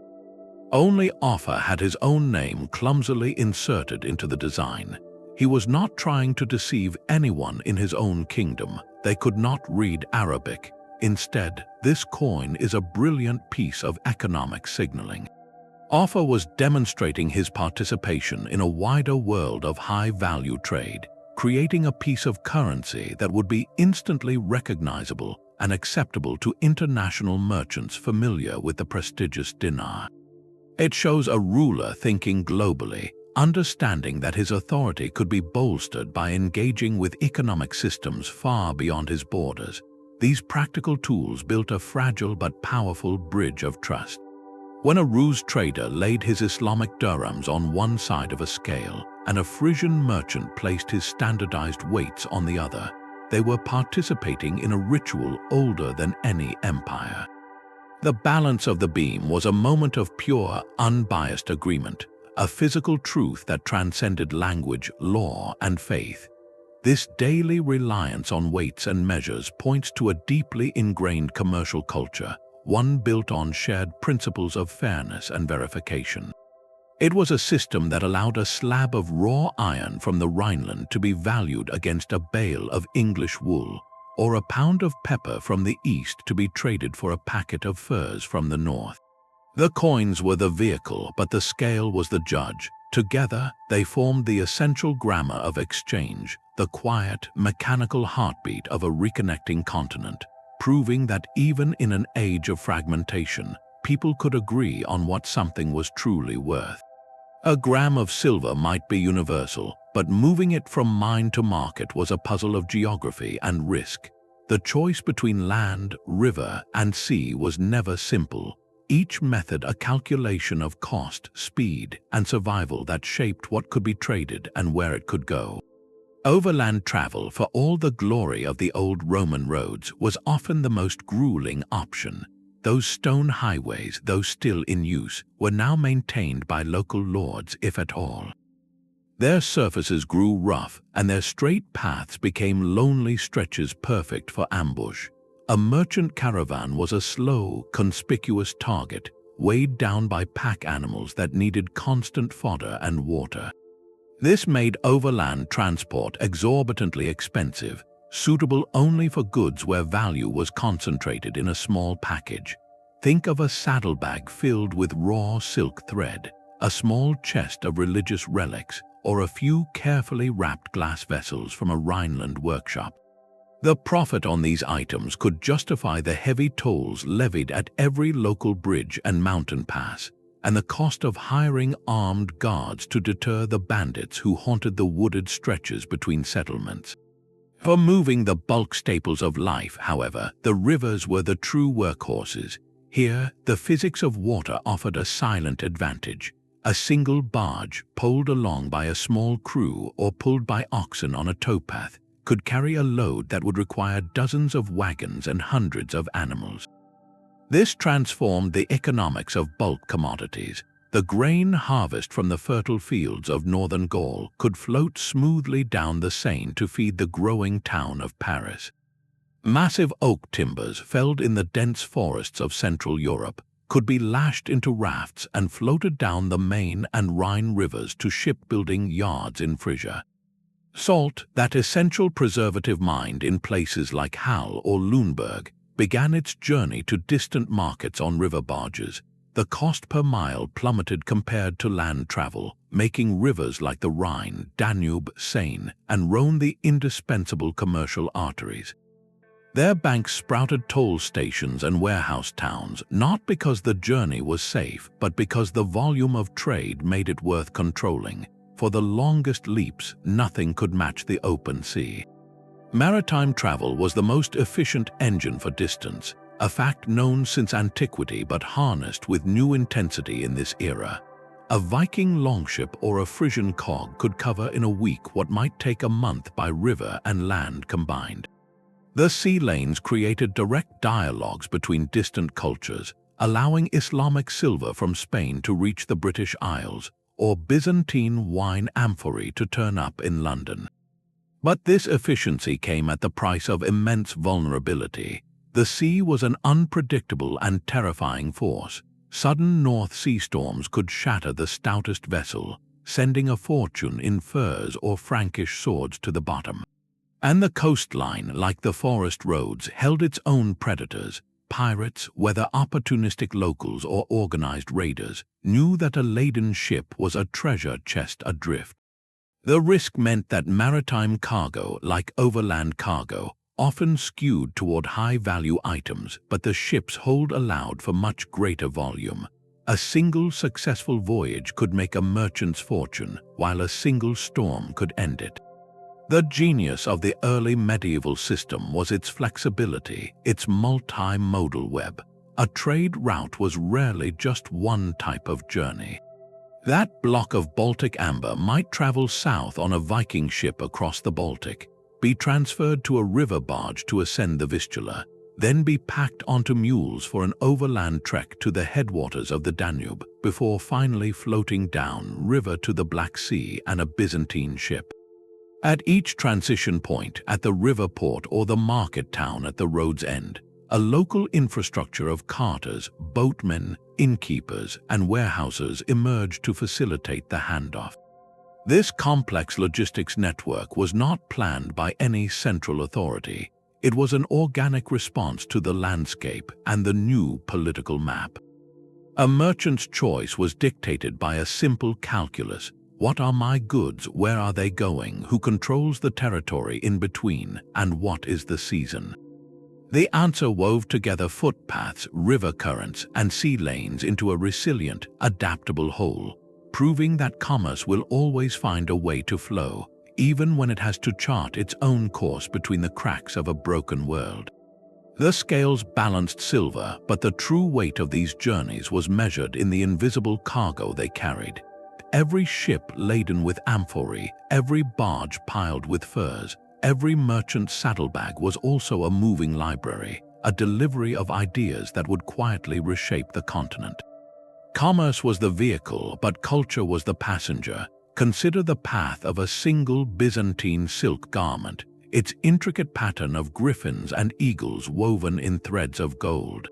Only Offa had his own name clumsily inserted into the design. He was not trying to deceive anyone in his own kingdom. They could not read Arabic. Instead, this coin is a brilliant piece of economic signaling. Offa was demonstrating his participation in a wider world of high-value trade, creating a piece of currency that would be instantly recognizable and acceptable to international merchants familiar with the prestigious dinar. It shows a ruler thinking globally, understanding that his authority could be bolstered by engaging with economic systems far beyond his borders. These practical tools built a fragile but powerful bridge of trust. When a ruse trader laid his Islamic dirhams on one side of a scale and a Frisian merchant placed his standardized weights on the other, they were participating in a ritual older than any empire. The balance of the beam was a moment of pure, unbiased agreement, a physical truth that transcended language, law, and faith. This daily reliance on weights and measures points to a deeply ingrained commercial culture, one built on shared principles of fairness and verification. It was a system that allowed a slab of raw iron from the Rhineland to be valued against a bale of English wool, or a pound of pepper from the east to be traded for a packet of furs from the north. The coins were the vehicle, but the scale was the judge. Together, they formed the essential grammar of exchange, the quiet, mechanical heartbeat of a reconnecting continent, proving that even in an age of fragmentation, people could agree on what something was truly worth. A gram of silver might be universal, but moving it from mine to market was a puzzle of geography and risk. The choice between land, river, and sea was never simple. Each method a calculation of cost, speed, and survival that shaped what could be traded and where it could go. Overland travel, for all the glory of the old Roman roads, was often the most grueling option. Those stone highways, though still in use, were now maintained by local lords, if at all. Their surfaces grew rough, and their straight paths became lonely stretches perfect for ambush. A merchant caravan was a slow, conspicuous target, weighed down by pack animals that needed constant fodder and water. This made overland transport exorbitantly expensive, suitable only for goods where value was concentrated in a small package. Think of a saddlebag filled with raw silk thread, a small chest of religious relics, or a few carefully wrapped glass vessels from a Rhineland workshop. The profit on these items could justify the heavy tolls levied at every local bridge and mountain pass, and the cost of hiring armed guards to deter the bandits who haunted the wooded stretches between settlements. For moving the bulk staples of life, however, the rivers were the true workhorses. Here, the physics of water offered a silent advantage. A single barge, poled along by a small crew or pulled by oxen on a towpath, could carry a load that would require dozens of wagons and hundreds of animals. This transformed the economics of bulk commodities. The grain harvest from the fertile fields of northern Gaul could float smoothly down the Seine to feed the growing town of Paris. Massive oak timbers felled in the dense forests of Central Europe could be lashed into rafts and floated down the Main and Rhine rivers to shipbuilding yards in Frisia. Salt, that essential preservative mined in places like Halle or Lüneburg, began its journey to distant markets on river barges. The cost per mile plummeted compared to land travel, making rivers like the Rhine, Danube, Seine, and Rhône the indispensable commercial arteries. Their banks sprouted toll stations and warehouse towns, not because the journey was safe, but because the volume of trade made it worth controlling. For the longest leaps, nothing could match the open sea. Maritime travel was the most efficient engine for distance, a fact known since antiquity but harnessed with new intensity in this era. A Viking longship or a Frisian cog could cover in a week what might take a month by river and land combined. The sea lanes created direct dialogues between distant cultures, allowing Islamic silver from Spain to reach the British Isles, or Byzantine wine amphorae to turn up in London. But this efficiency came at the price of immense vulnerability. The sea was an unpredictable and terrifying force. Sudden North Sea storms could shatter the stoutest vessel, sending a fortune in furs or Frankish swords to the bottom. And the coastline, like the forest roads, held its own predators. Pirates, whether opportunistic locals or organized raiders, knew that a laden ship was a treasure chest adrift. The risk meant that maritime cargo, like overland cargo, often skewed toward high-value items, but the ship's hold allowed for much greater volume. A single successful voyage could make a merchant's fortune, while a single storm could end it. The genius of the early medieval system was its flexibility, its multimodal web. A trade route was rarely just one type of journey. That block of Baltic amber might travel south on a Viking ship across the Baltic, be transferred to a river barge to ascend the Vistula, then be packed onto mules for an overland trek to the headwaters of the Danube, before finally floating down river to the Black Sea and a Byzantine ship. At each transition point, at the river port or the market town at the road's end, a local infrastructure of carters, boatmen, innkeepers, and warehouses emerged to facilitate the handoff. This complex logistics network was not planned by any central authority. It was an organic response to the landscape and the new political map. A merchant's choice was dictated by a simple calculus. What are my goods? Where are they going? Who controls the territory in between? And what is the season? The answer wove together footpaths, river currents, and sea lanes into a resilient, adaptable whole. proving that commerce will always find a way to flow, even when it has to chart its own course between the cracks of a broken world. The scales balanced silver, but the true weight of these journeys was measured in the invisible cargo they carried. Every ship laden with amphorae, every barge piled with furs, every merchant's saddlebag was also a moving library, a delivery of ideas that would quietly reshape the continent. Commerce was the vehicle, but culture was the passenger. Consider the path of a single Byzantine silk garment, its intricate pattern of griffins and eagles woven in threads of gold.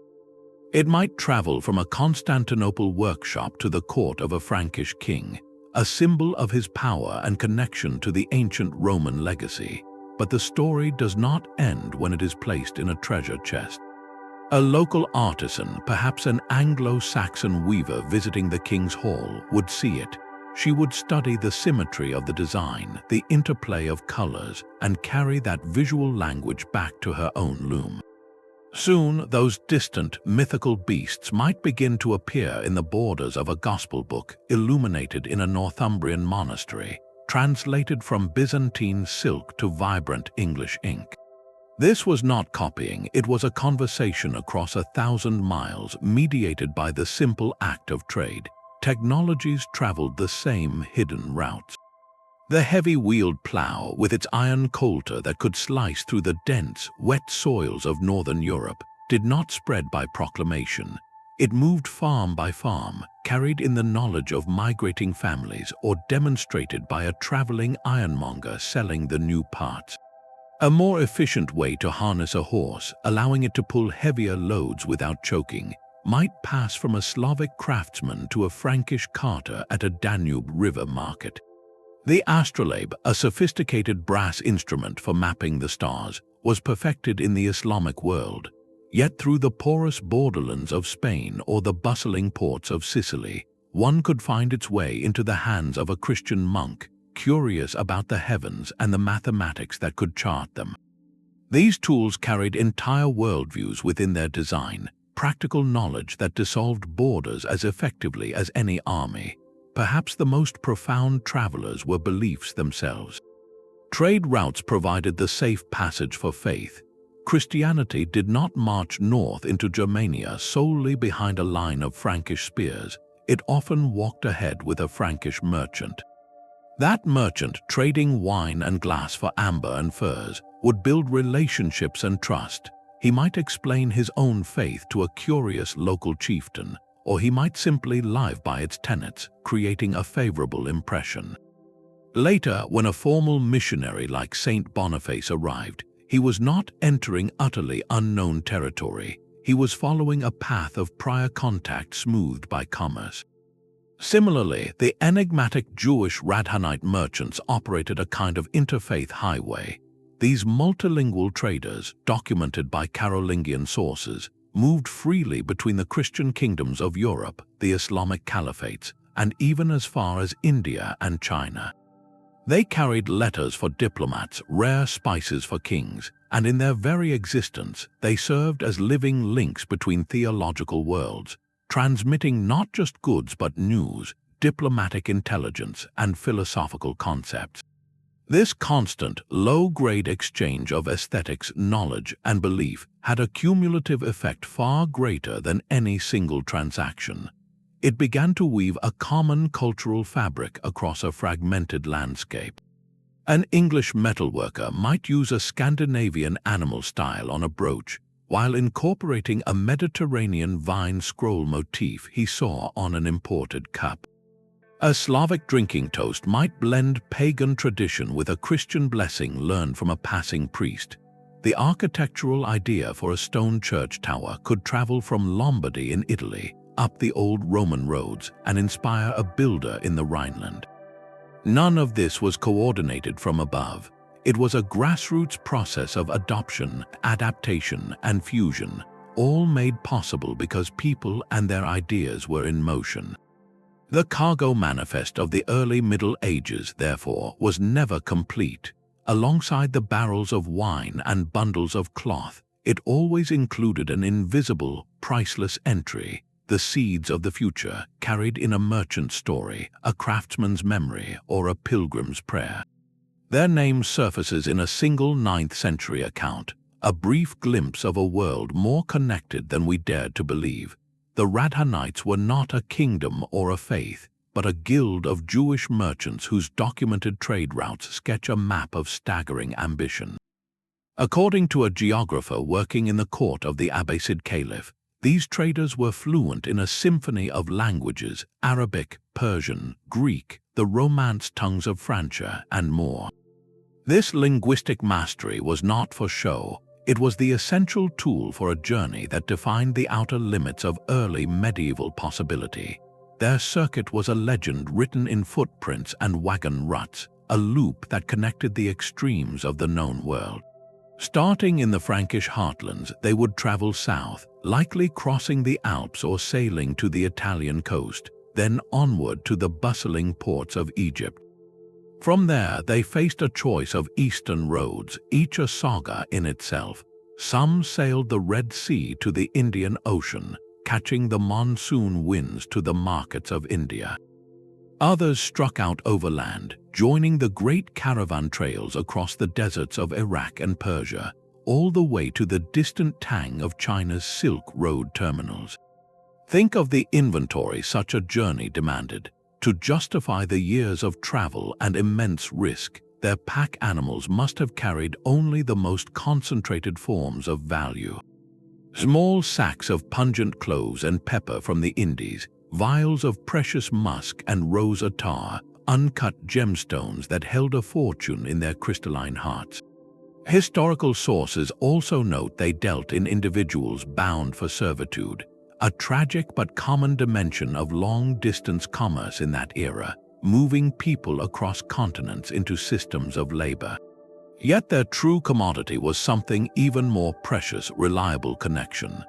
It might travel from a Constantinople workshop to the court of a Frankish king, a symbol of his power and connection to the ancient Roman legacy. But the story does not end when it is placed in a treasure chest. A local artisan, perhaps an Anglo-Saxon weaver visiting the king's hall, would see it. She would study the symmetry of the design, the interplay of colors, and carry that visual language back to her own loom. Soon, those distant, mythical beasts might begin to appear in the borders of a gospel book illuminated in a Northumbrian monastery, translated from Byzantine silk to vibrant English ink. This was not copying, it was a conversation across 1,000 miles mediated by the simple act of trade. Technologies traveled the same hidden routes. The heavy-wheeled plow, with its iron coulter that could slice through the dense, wet soils of northern Europe, did not spread by proclamation. It moved farm by farm, carried in the knowledge of migrating families, or demonstrated by a traveling ironmonger selling the new parts. A more efficient way to harness a horse, allowing it to pull heavier loads without choking, might pass from a Slavic craftsman to a Frankish carter at a Danube river market. The astrolabe, a sophisticated brass instrument for mapping the stars, was perfected in the Islamic world. Yet through the porous borderlands of Spain or the bustling ports of Sicily, one could find its way into the hands of a Christian monk, curious about the heavens and the mathematics that could chart them. These tools carried entire worldviews within their design, practical knowledge that dissolved borders as effectively as any army. Perhaps the most profound travelers were beliefs themselves. Trade routes provided the safe passage for faith. Christianity did not march north into Germania solely behind a line of Frankish spears. It often walked ahead with a Frankish merchant. That merchant, trading wine and glass for amber and furs, would build relationships and trust. He might explain his own faith to a curious local chieftain, or he might simply live by its tenets, creating a favorable impression. Later, when a formal missionary like Saint Boniface arrived, he was not entering utterly unknown territory. He was following a path of prior contact smoothed by commerce. Similarly, the enigmatic Jewish Radhanite merchants operated a kind of interfaith highway. These multilingual traders, documented by Carolingian sources, moved freely between the Christian kingdoms of Europe, the Islamic caliphates, and even as far as India and China. They carried letters for diplomats, rare spices for kings, and in their very existence, they served as living links between theological worlds, transmitting not just goods but news, diplomatic intelligence, and philosophical concepts. This constant, low-grade exchange of aesthetics, knowledge, and belief had a cumulative effect far greater than any single transaction. It began to weave a common cultural fabric across a fragmented landscape. An English metalworker might use a Scandinavian animal style on a brooch, while incorporating a Mediterranean vine scroll motif he saw on an imported cup. A Slavic drinking toast might blend pagan tradition with a Christian blessing learned from a passing priest. The architectural idea for a stone church tower could travel from Lombardy in Italy up the old Roman roads and inspire a builder in the Rhineland. None of this was coordinated from above. It was a grassroots process of adoption, adaptation, and fusion, all made possible because people and their ideas were in motion. The cargo manifest of the early Middle Ages, therefore, was never complete. Alongside the barrels of wine and bundles of cloth, it always included an invisible, priceless entry, the seeds of the future carried in a merchant's story, a craftsman's memory, or a pilgrim's prayer. Their name surfaces in a single 9th century account, a brief glimpse of a world more connected than we dared to believe. The Radhanites were not a kingdom or a faith, but a guild of Jewish merchants whose documented trade routes sketch a map of staggering ambition. According to a geographer working in the court of the Abbasid Caliph, these traders were fluent in a symphony of languages: Arabic, Persian, Greek, the Romance tongues of Francia, and more. This linguistic mastery was not for show. It was the essential tool for a journey that defined the outer limits of early medieval possibility. Their circuit was a legend written in footprints and wagon ruts, a loop that connected the extremes of the known world. Starting in the Frankish heartlands, they would travel south, likely crossing the Alps or sailing to the Italian coast, then onward to the bustling ports of Egypt. From there, they faced a choice of eastern roads, each a saga in itself. Some sailed the Red Sea to the Indian Ocean, catching the monsoon winds to the markets of India. Others struck out overland, joining the great caravan trails across the deserts of Iraq and Persia, all the way to the distant tang of China's Silk Road terminals. Think of the inventory such a journey demanded. To justify the years of travel and immense risk, their pack animals must have carried only the most concentrated forms of value. Small sacks of pungent cloves and pepper from the Indies, vials of precious musk and rose attar, uncut gemstones that held a fortune in their crystalline hearts. Historical sources also note they dealt in individuals bound for servitude, a tragic but common dimension of long-distance commerce in that era, moving people across continents into systems of labor. Yet their true commodity was something even more precious: reliable connection.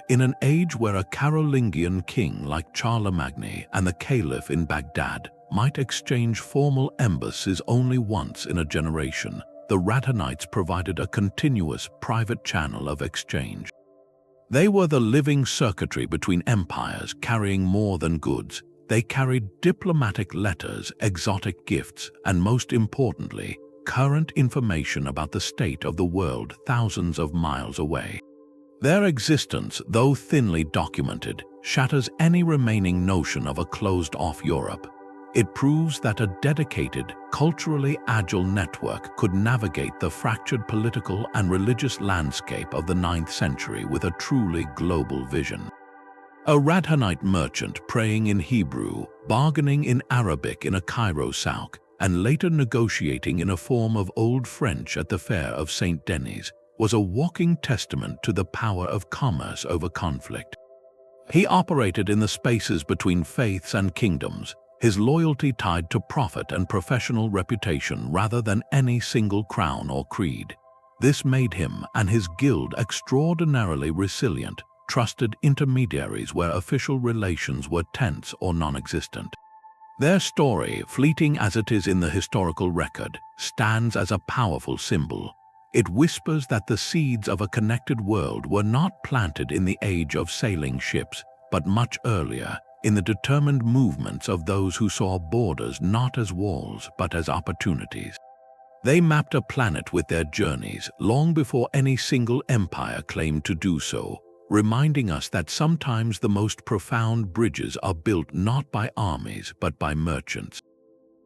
In an age where a Carolingian king like Charlemagne and the Caliph in Baghdad might exchange formal embassies only once in a generation, the Radhanites provided a continuous private channel of exchange. They were the living circuitry between empires, carrying more than goods. They carried diplomatic letters, exotic gifts, and most importantly, current information about the state of the world thousands of miles away. Their existence, though thinly documented, shatters any remaining notion of a closed-off Europe. It proves that a dedicated, culturally agile network could navigate the fractured political and religious landscape of the 9th century with a truly global vision. A Radhanite merchant praying in Hebrew, bargaining in Arabic in a Cairo souk, and later negotiating in a form of Old French at the fair of Saint Denis, was a walking testament to the power of commerce over conflict. He operated in the spaces between faiths and kingdoms, his loyalty tied to profit and professional reputation rather than any single crown or creed. This made him and his guild extraordinarily resilient, trusted intermediaries where official relations were tense or non-existent. Their story, fleeting as it is in the historical record, stands as a powerful symbol. It whispers that the seeds of a connected world were not planted in the age of sailing ships, but much earlier, in the determined movements of those who saw borders not as walls but as opportunities. They mapped a planet with their journeys long before any single empire claimed to do so, reminding us that sometimes the most profound bridges are built not by armies but by merchants.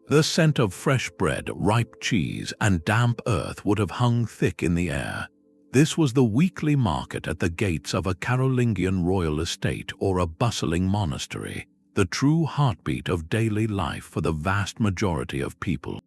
The scent of fresh bread, ripe cheese, and damp earth would have hung thick in the air. This was the weekly market at the gates of a Carolingian royal estate or a bustling monastery, the true heartbeat of daily life for the vast majority of people.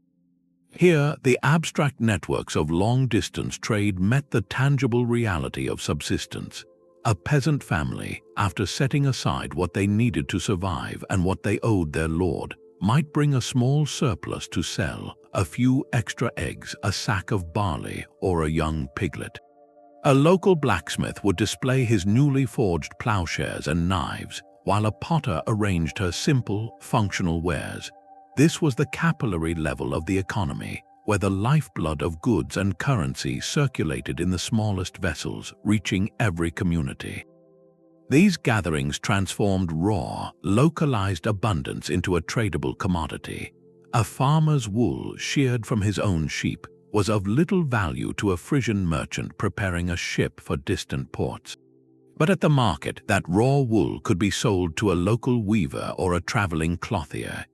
Here, the abstract networks of long-distance trade met the tangible reality of subsistence. A peasant family, after setting aside what they needed to survive and what they owed their lord, might bring a small surplus to sell, a few extra eggs, a sack of barley, or a young piglet. A local blacksmith would display his newly forged plowshares and knives, while a potter arranged her simple, functional wares. This was the capillary level of the economy, where the lifeblood of goods and currency circulated in the smallest vessels, reaching every community. These gatherings transformed raw, localized abundance into a tradable commodity. A farmer's wool sheared from his own sheep was of little value to a Frisian merchant preparing a ship for distant ports. But at the market, that raw wool could be sold to a local weaver or a traveling clothier.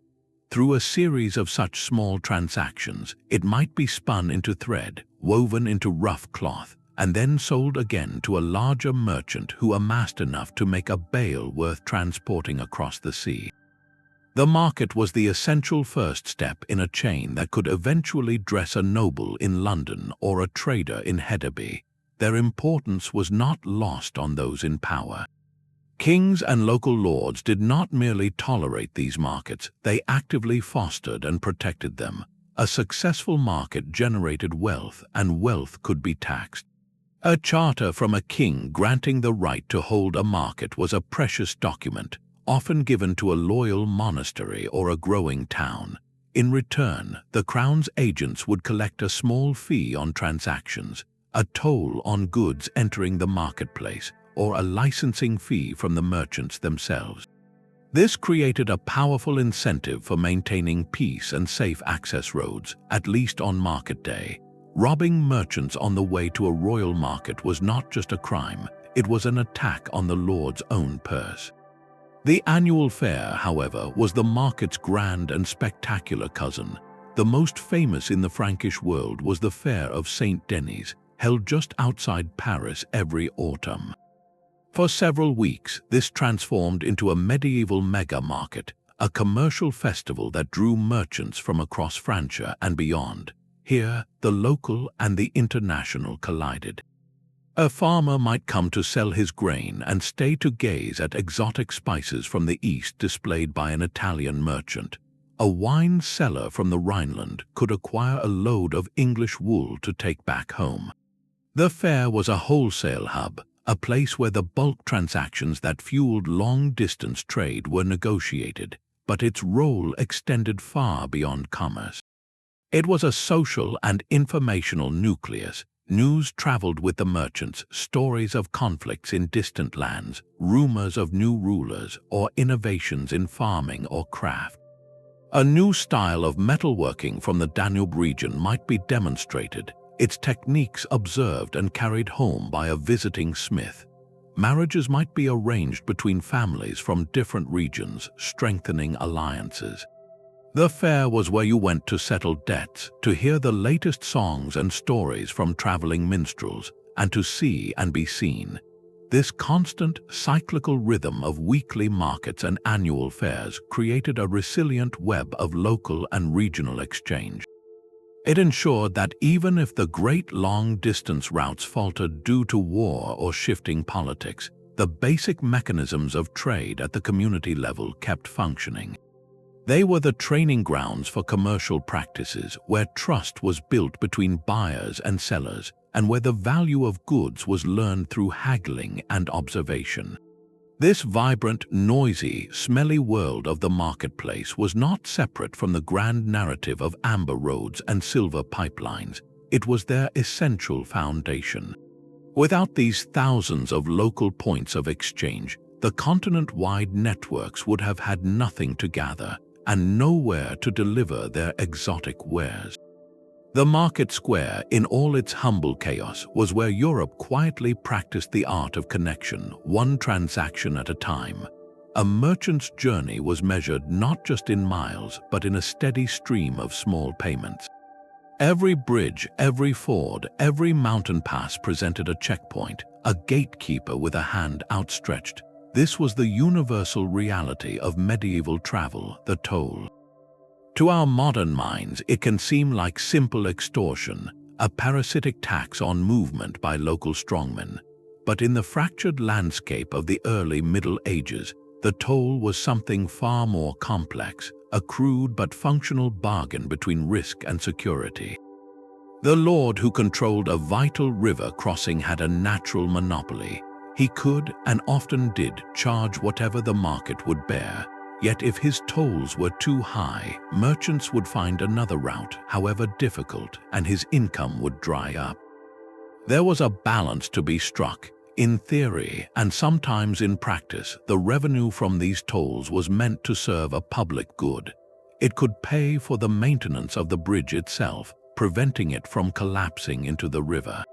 Through a series of such small transactions, it might be spun into thread, woven into rough cloth, and then sold again to a larger merchant who amassed enough to make a bale worth transporting across the sea. The market was the essential first step in a chain that could eventually dress a noble in London or a trader in Hedeby. Their importance was not lost on those in power. Kings and local lords did not merely tolerate these markets, they actively fostered and protected them. A successful market generated wealth, and wealth could be taxed. A charter from a king granting the right to hold a market was a precious document, often given to a loyal monastery or a growing town. In return, the crown's agents would collect a small fee on transactions, a toll on goods entering the marketplace, or a licensing fee from the merchants themselves. This created a powerful incentive for maintaining peace and safe access roads, at least on market day. Robbing merchants on the way to a royal market was not just a crime, it was an attack on the lord's own purse. The annual fair, however, was the market's grand and spectacular cousin. The most famous in the Frankish world was the Fair of Saint Denis, held just outside Paris every autumn. For several weeks, this transformed into a medieval mega-market, a commercial festival that drew merchants from across Francia and beyond. Here, the local and the international collided. A farmer might come to sell his grain and stay to gaze at exotic spices from the east displayed by an Italian merchant. A wine seller from the Rhineland could acquire a load of English wool to take back home. The fair was a wholesale hub, a place where the bulk transactions that fueled long-distance trade were negotiated, but its role extended far beyond commerce. It was a social and informational nucleus. News traveled with the merchants, stories of conflicts in distant lands, rumors of new rulers, or innovations in farming or craft. A new style of metalworking from the Danube region might be demonstrated, its techniques observed and carried home by a visiting smith. Marriages might be arranged between families from different regions, strengthening alliances. The fair was where you went to settle debts, to hear the latest songs and stories from traveling minstrels, and to see and be seen. This constant, cyclical rhythm of weekly markets and annual fairs created a resilient web of local and regional exchange. It ensured that even if the great long-distance routes faltered due to war or shifting politics, the basic mechanisms of trade at the community level kept functioning. They were the training grounds for commercial practices, where trust was built between buyers and sellers, and where the value of goods was learned through haggling and observation. This vibrant, noisy, smelly world of the marketplace was not separate from the grand narrative of amber roads and silver pipelines. It was their essential foundation. Without these thousands of local points of exchange, the continent-wide networks would have had nothing to gather and nowhere to deliver their exotic wares. The market square, in all its humble chaos, was where Europe quietly practiced the art of connection, one transaction at a time. A merchant's journey was measured not just in miles, but in a steady stream of small payments. Every bridge, every ford, every mountain pass presented a checkpoint, a gatekeeper with a hand outstretched. This was the universal reality of medieval travel, the toll. To our modern minds, it can seem like simple extortion, a parasitic tax on movement by local strongmen. But in the fractured landscape of the early Middle Ages, the toll was something far more complex, a crude but functional bargain between risk and security. The lord who controlled a vital river crossing had a natural monopoly. He could, and often did, charge whatever the market would bear. Yet if his tolls were too high, merchants would find another route, however difficult, and his income would dry up. There was a balance to be struck. In theory, and sometimes in practice, the revenue from these tolls was meant to serve a public good. It could pay for the maintenance of the bridge itself, preventing it from collapsing into the river.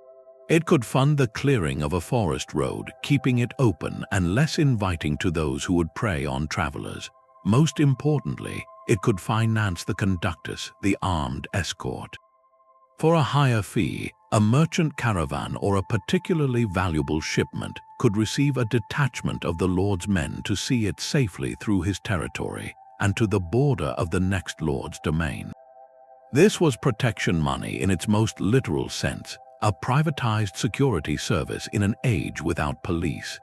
It could fund the clearing of a forest road, keeping it open and less inviting to those who would prey on travelers. Most importantly, it could finance the conductors, the armed escort. For a higher fee, a merchant caravan or a particularly valuable shipment could receive a detachment of the lord's men to see it safely through his territory and to the border of the next lord's domain. This was protection money in its most literal sense, a privatized security service in an age without police.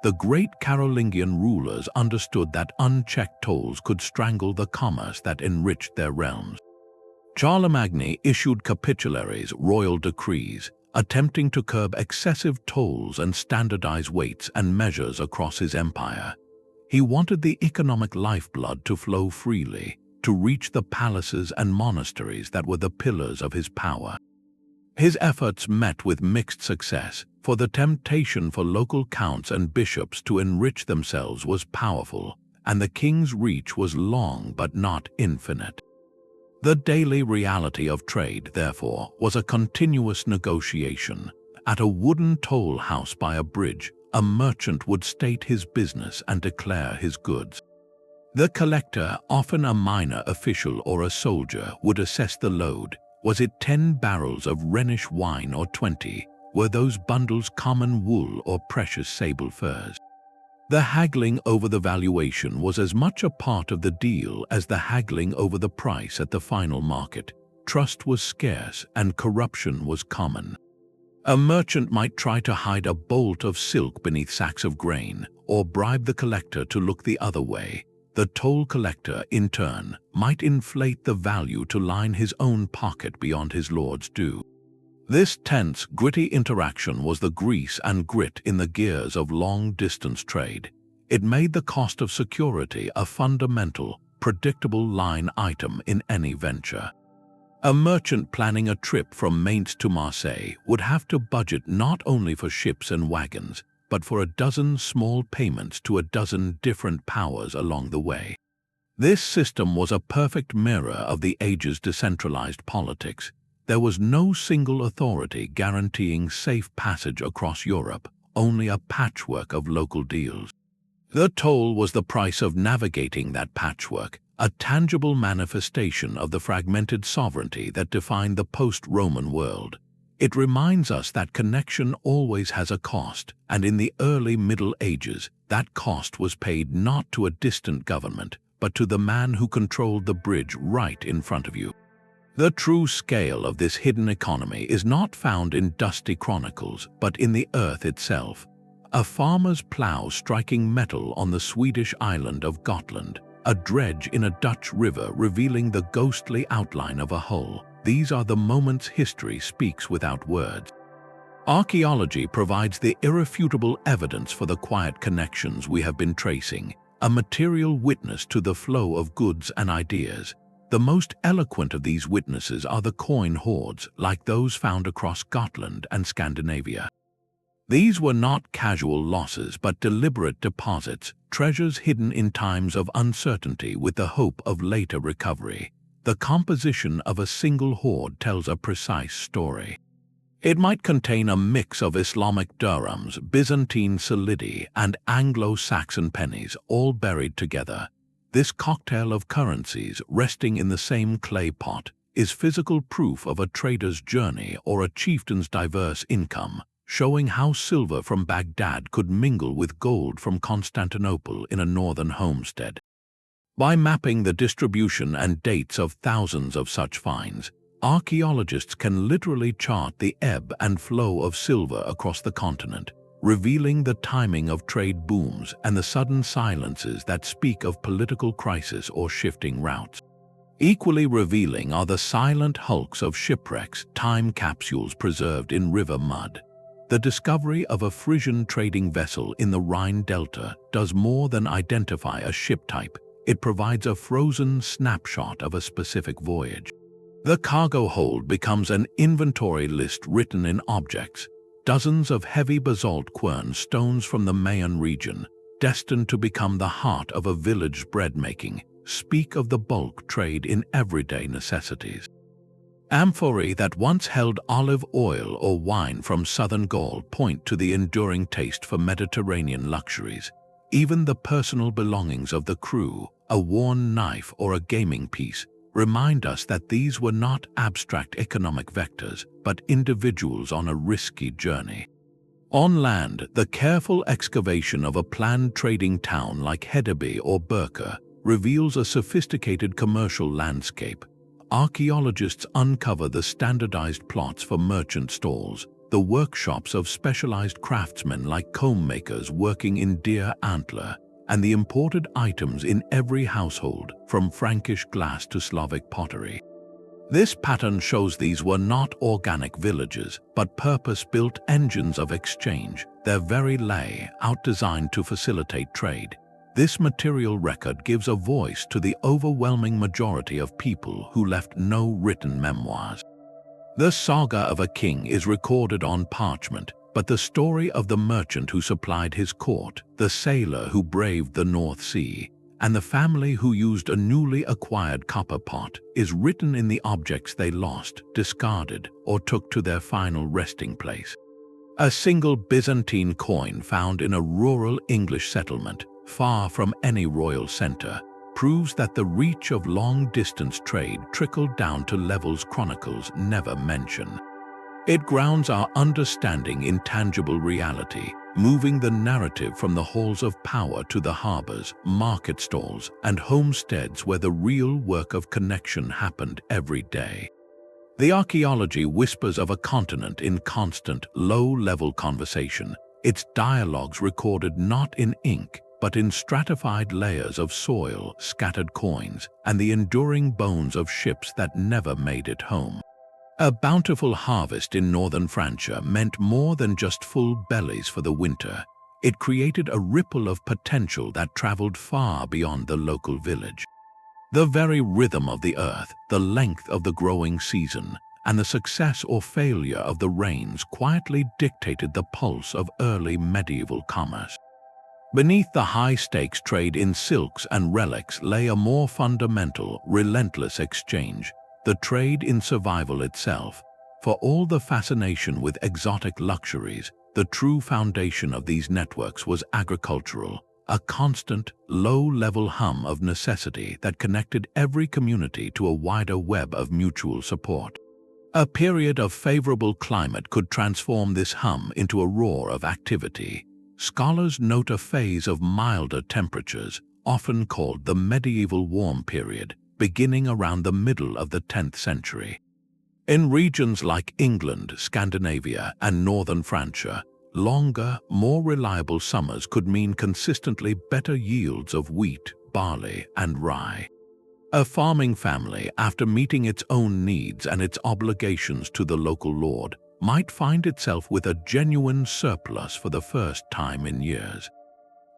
The great Carolingian rulers understood that unchecked tolls could strangle the commerce that enriched their realms. Charlemagne issued capitularies, royal decrees, attempting to curb excessive tolls and standardize weights and measures across his empire. He wanted the economic lifeblood to flow freely, to reach the palaces and monasteries that were the pillars of his power. His efforts met with mixed success, for the temptation for local counts and bishops to enrich themselves was powerful, and the king's reach was long but not infinite. The daily reality of trade, therefore, was a continuous negotiation. At a wooden toll house by a bridge, a merchant would state his business and declare his goods. The collector, often a minor official or a soldier, would assess the load. Was it 10 barrels of Rhenish wine or 20? Were those bundles common wool or precious sable furs? The haggling over the valuation was as much a part of the deal as the haggling over the price at the final market. Trust was scarce and corruption was common. A merchant might try to hide a bolt of silk beneath sacks of grain, or bribe the collector to look the other way. The toll collector, in turn, might inflate the value to line his own pocket beyond his lord's due. This tense, gritty interaction was the grease and grit in the gears of long-distance trade. It made the cost of security a fundamental, predictable line item in any venture. A merchant planning a trip from Mainz to Marseille would have to budget not only for ships and wagons, but for a dozen small payments to a dozen different powers along the way. This system was a perfect mirror of the age's decentralized politics. There was no single authority guaranteeing safe passage across Europe, only a patchwork of local deals. The toll was the price of navigating that patchwork, a tangible manifestation of the fragmented sovereignty that defined the post-Roman world. It reminds us that connection always has a cost, and in the early Middle Ages, that cost was paid not to a distant government, but to the man who controlled the bridge right in front of you. The true scale of this hidden economy is not found in dusty chronicles, but in the earth itself. A farmer's plough striking metal on the Swedish island of Gotland, a dredge in a Dutch river revealing the ghostly outline of a hull. These are the moments history speaks without words. Archaeology provides the irrefutable evidence for the quiet connections we have been tracing, a material witness to the flow of goods and ideas. The most eloquent of these witnesses are the coin hoards, like those found across Scotland and Scandinavia. These were not casual losses but deliberate deposits, treasures hidden in times of uncertainty with the hope of later recovery. The composition of a single hoard tells a precise story. It might contain a mix of Islamic dirhams, Byzantine solidi, and Anglo-Saxon pennies, all buried together. This cocktail of currencies, resting in the same clay pot, is physical proof of a trader's journey or a chieftain's diverse income, showing how silver from Baghdad could mingle with gold from Constantinople in a northern homestead. By mapping the distribution and dates of thousands of such finds, archaeologists can literally chart the ebb and flow of silver across the continent, revealing the timing of trade booms and the sudden silences that speak of political crisis or shifting routes. Equally revealing are the silent hulks of shipwrecks, time capsules preserved in river mud. The discovery of a Frisian trading vessel in the Rhine Delta does more than identify a ship type. It provides a frozen snapshot of a specific voyage. The cargo hold becomes an inventory list written in objects. Dozens of heavy basalt quern stones from the Mayan region, destined to become the heart of a village's bread-making, speak of the bulk trade in everyday necessities. Amphorae that once held olive oil or wine from southern Gaul point to the enduring taste for Mediterranean luxuries. Even the personal belongings of the crew, a worn knife or a gaming piece, remind us that these were not abstract economic vectors, but individuals on a risky journey. On land, the careful excavation of a planned trading town like Hedeby or Birka reveals a sophisticated commercial landscape. Archaeologists uncover the standardized plots for merchant stalls, the workshops of specialized craftsmen like comb makers working in deer antler, and the imported items in every household, from Frankish glass to Slavic pottery. This pattern shows these were not organic villages, but purpose-built engines of exchange, their very layout designed to facilitate trade. This material record gives a voice to the overwhelming majority of people who left no written memoirs. The saga of a king is recorded on parchment, but the story of the merchant who supplied his court, the sailor who braved the North Sea, and the family who used a newly acquired copper pot is written in the objects they lost, discarded, or took to their final resting place. A single Byzantine coin found in a rural English settlement, far from any royal center, proves that the reach of long-distance trade trickled down to levels chronicles never mention. It grounds our understanding in tangible reality, moving the narrative from the halls of power to the harbors, market stalls, and homesteads where the real work of connection happened every day. The archaeology whispers of a continent in constant, low-level conversation, its dialogues recorded not in ink, but in stratified layers of soil, scattered coins, and the enduring bones of ships that never made it home. A bountiful harvest in northern Francia meant more than just full bellies for the winter. It created a ripple of potential that traveled far beyond the local village. The very rhythm of the earth, the length of the growing season, and the success or failure of the rains quietly dictated the pulse of early medieval commerce. Beneath the high-stakes trade in silks and relics lay a more fundamental, relentless exchange, the trade in survival itself. For all the fascination with exotic luxuries, the true foundation of these networks was agricultural, a constant, low-level hum of necessity that connected every community to a wider web of mutual support. A period of favorable climate could transform this hum into a roar of activity. Scholars note a phase of milder temperatures, often called the medieval warm period, beginning around the middle of the 10th century. In regions like England, Scandinavia, and northern Francia, longer, more reliable summers could mean consistently better yields of wheat, barley, and rye. A farming family, after meeting its own needs and its obligations to the local lord, might find itself with a genuine surplus for the first time in years.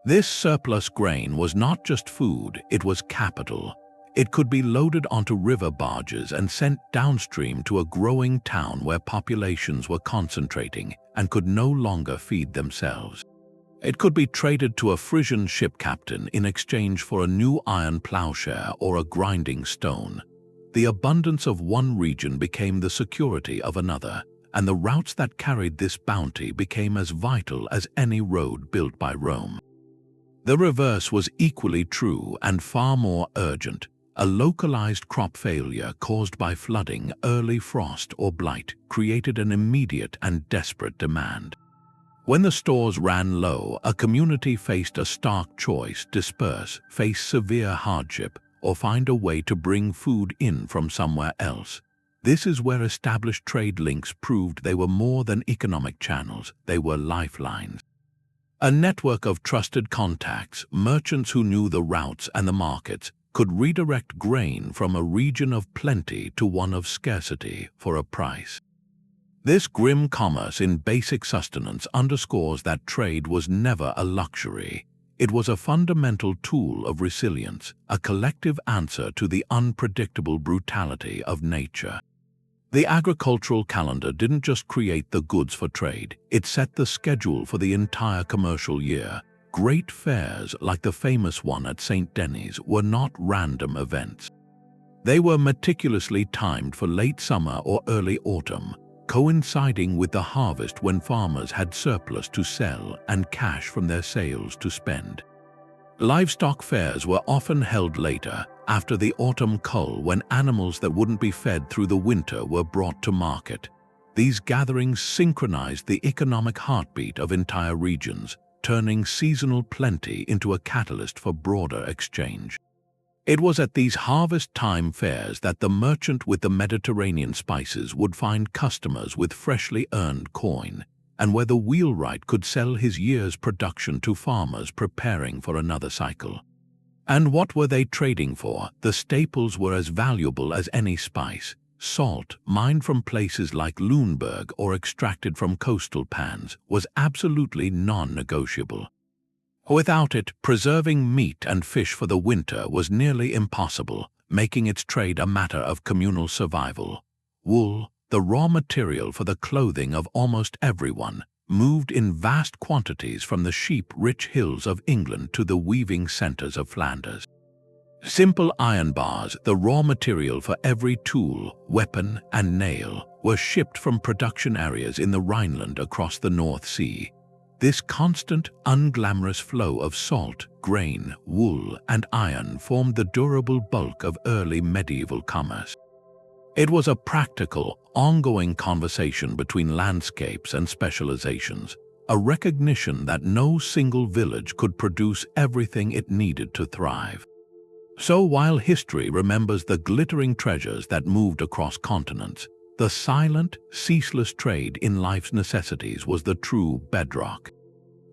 This surplus grain was not just food, it was capital. It could be loaded onto river barges and sent downstream to a growing town where populations were concentrating and could no longer feed themselves. It could be traded to a Frisian ship captain in exchange for a new iron plowshare or a grinding stone. The abundance of one region became the security of another, and the routes that carried this bounty became as vital as any road built by Rome. The reverse was equally true and far more urgent. A localized crop failure caused by flooding, early frost, or blight created an immediate and desperate demand. When the stores ran low, a community faced a stark choice: disperse, face severe hardship, or find a way to bring food in from somewhere else. This is where established trade links proved they were more than economic channels, they were lifelines. A network of trusted contacts, merchants who knew the routes and the markets, could redirect grain from a region of plenty to one of scarcity for a price. This grim commerce in basic sustenance underscores that trade was never a luxury. It was a fundamental tool of resilience, a collective answer to the unpredictable brutality of nature. The agricultural calendar didn't just create the goods for trade, it set the schedule for the entire commercial year. Great fairs, like the famous one at St. Denis, were not random events. They were meticulously timed for late summer or early autumn, coinciding with the harvest when farmers had surplus to sell and cash from their sales to spend. Livestock fairs were often held later, after the autumn cull, when animals that wouldn't be fed through the winter were brought to market. These gatherings synchronized the economic heartbeat of entire regions, turning seasonal plenty into a catalyst for broader exchange. It was at these harvest time fairs that the merchant with the Mediterranean spices would find customers with freshly earned coin, and where the wheelwright could sell his year's production to farmers preparing for another cycle. And what were they trading for? The staples were as valuable as any spice. Salt, mined from places like Lüneburg or extracted from coastal pans, was absolutely non-negotiable. Without it, preserving meat and fish for the winter was nearly impossible, making its trade a matter of communal survival. Wool, the raw material for the clothing of almost everyone, moved in vast quantities from the sheep-rich hills of England to the weaving centers of Flanders. Simple iron bars, the raw material for every tool, weapon, and nail, were shipped from production areas in the Rhineland across the North Sea. This constant, unglamorous flow of salt, grain, wool, and iron formed the durable bulk of early medieval commerce. It was a practical, ongoing conversation between landscapes and specializations, a recognition that no single village could produce everything it needed to thrive. So while history remembers the glittering treasures that moved across continents, the silent, ceaseless trade in life's necessities was the true bedrock.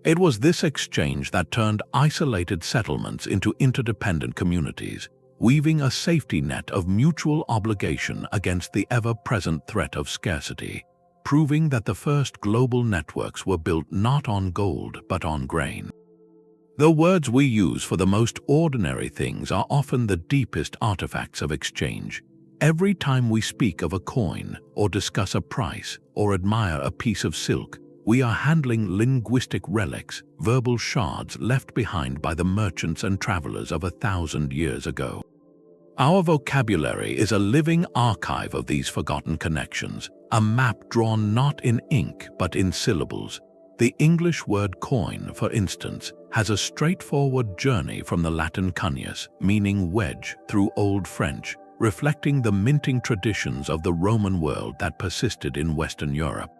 It was this exchange that turned isolated settlements into interdependent communities, weaving a safety net of mutual obligation against the ever-present threat of scarcity, proving that the first global networks were built not on gold but on grain. The words we use for the most ordinary things are often the deepest artifacts of exchange. Every time we speak of a coin, or discuss a price, or admire a piece of silk, we are handling linguistic relics, verbal shards left behind by the merchants and travelers of 1,000 years ago. Our vocabulary is a living archive of these forgotten connections, a map drawn not in ink but in syllables. The English word coin, for instance, has a straightforward journey from the Latin cunius, meaning wedge, through Old French, reflecting the minting traditions of the Roman world that persisted in Western Europe.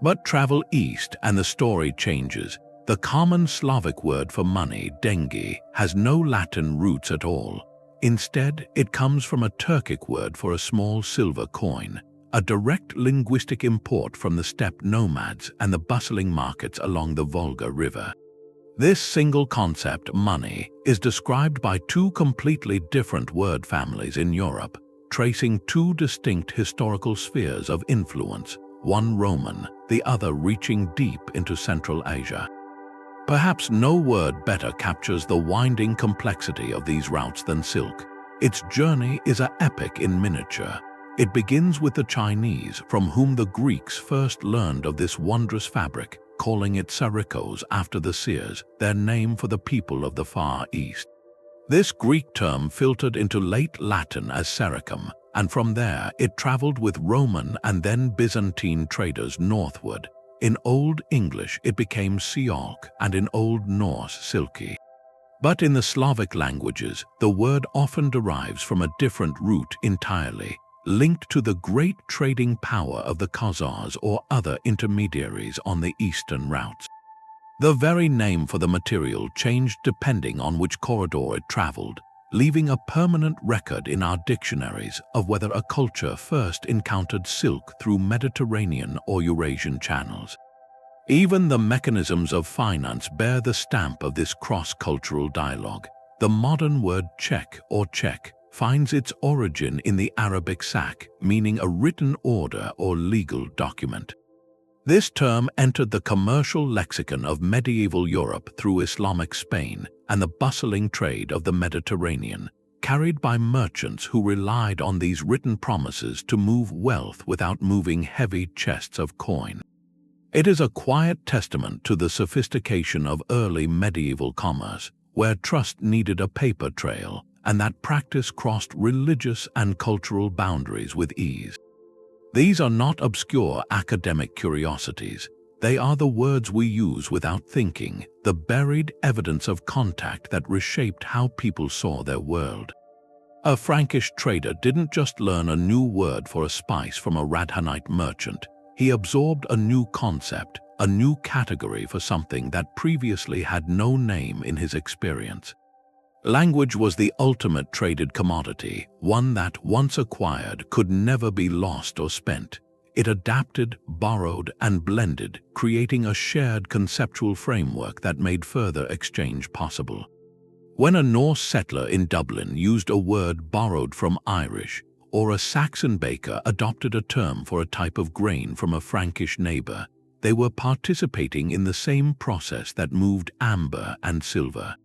But travel east and the story changes. The common Slavic word for money, dengi, has no Latin roots at all. Instead, it comes from a Turkic word for a small silver coin, a direct linguistic import from the steppe nomads and the bustling markets along the Volga River. This single concept, money, is described by two completely different word families in Europe, tracing two distinct historical spheres of influence, one Roman, the other reaching deep into Central Asia. Perhaps no word better captures the winding complexity of these routes than silk. Its journey is an epic in miniature. It begins with the Chinese, from whom the Greeks first learned of this wondrous fabric, calling it sarikos after the seers, their name for the people of the Far East. This Greek term filtered into late Latin as saricum, and from there it traveled with Roman and then Byzantine traders northward. In Old English it became siolk, and in Old Norse silky. But in the Slavic languages, the word often derives from a different root entirely, linked to the great trading power of the Khazars or other intermediaries on the eastern routes. The very name for the material changed depending on which corridor it traveled, leaving a permanent record in our dictionaries of whether a culture first encountered silk through Mediterranean or Eurasian channels. Even the mechanisms of finance bear the stamp of this cross-cultural dialogue. The modern word check or check finds its origin in the Arabic sak, meaning a written order or legal document. This term entered the commercial lexicon of medieval Europe through Islamic Spain and the bustling trade of the Mediterranean. carried by merchants who relied on these written promises to move wealth without moving heavy chests of coin. It is a quiet testament to the sophistication of early medieval commerce, where trust needed a paper trail, and that practice crossed religious and cultural boundaries with ease. These are not obscure academic curiosities. They are the words we use without thinking, the buried evidence of contact that reshaped how people saw their world. A Frankish trader didn't just learn a new word for a spice from a Radhanite merchant. He absorbed a new concept, a new category for something that previously had no name in his experience. Language was the ultimate traded commodity, one that, once acquired, could never be lost or spent. It adapted, borrowed, and blended, creating a shared conceptual framework that made further exchange possible. When a Norse settler in Dublin used a word borrowed from Irish, or a Saxon baker adopted a term for a type of grain from a Frankish neighbor, they were participating in the same process that moved amber and silver.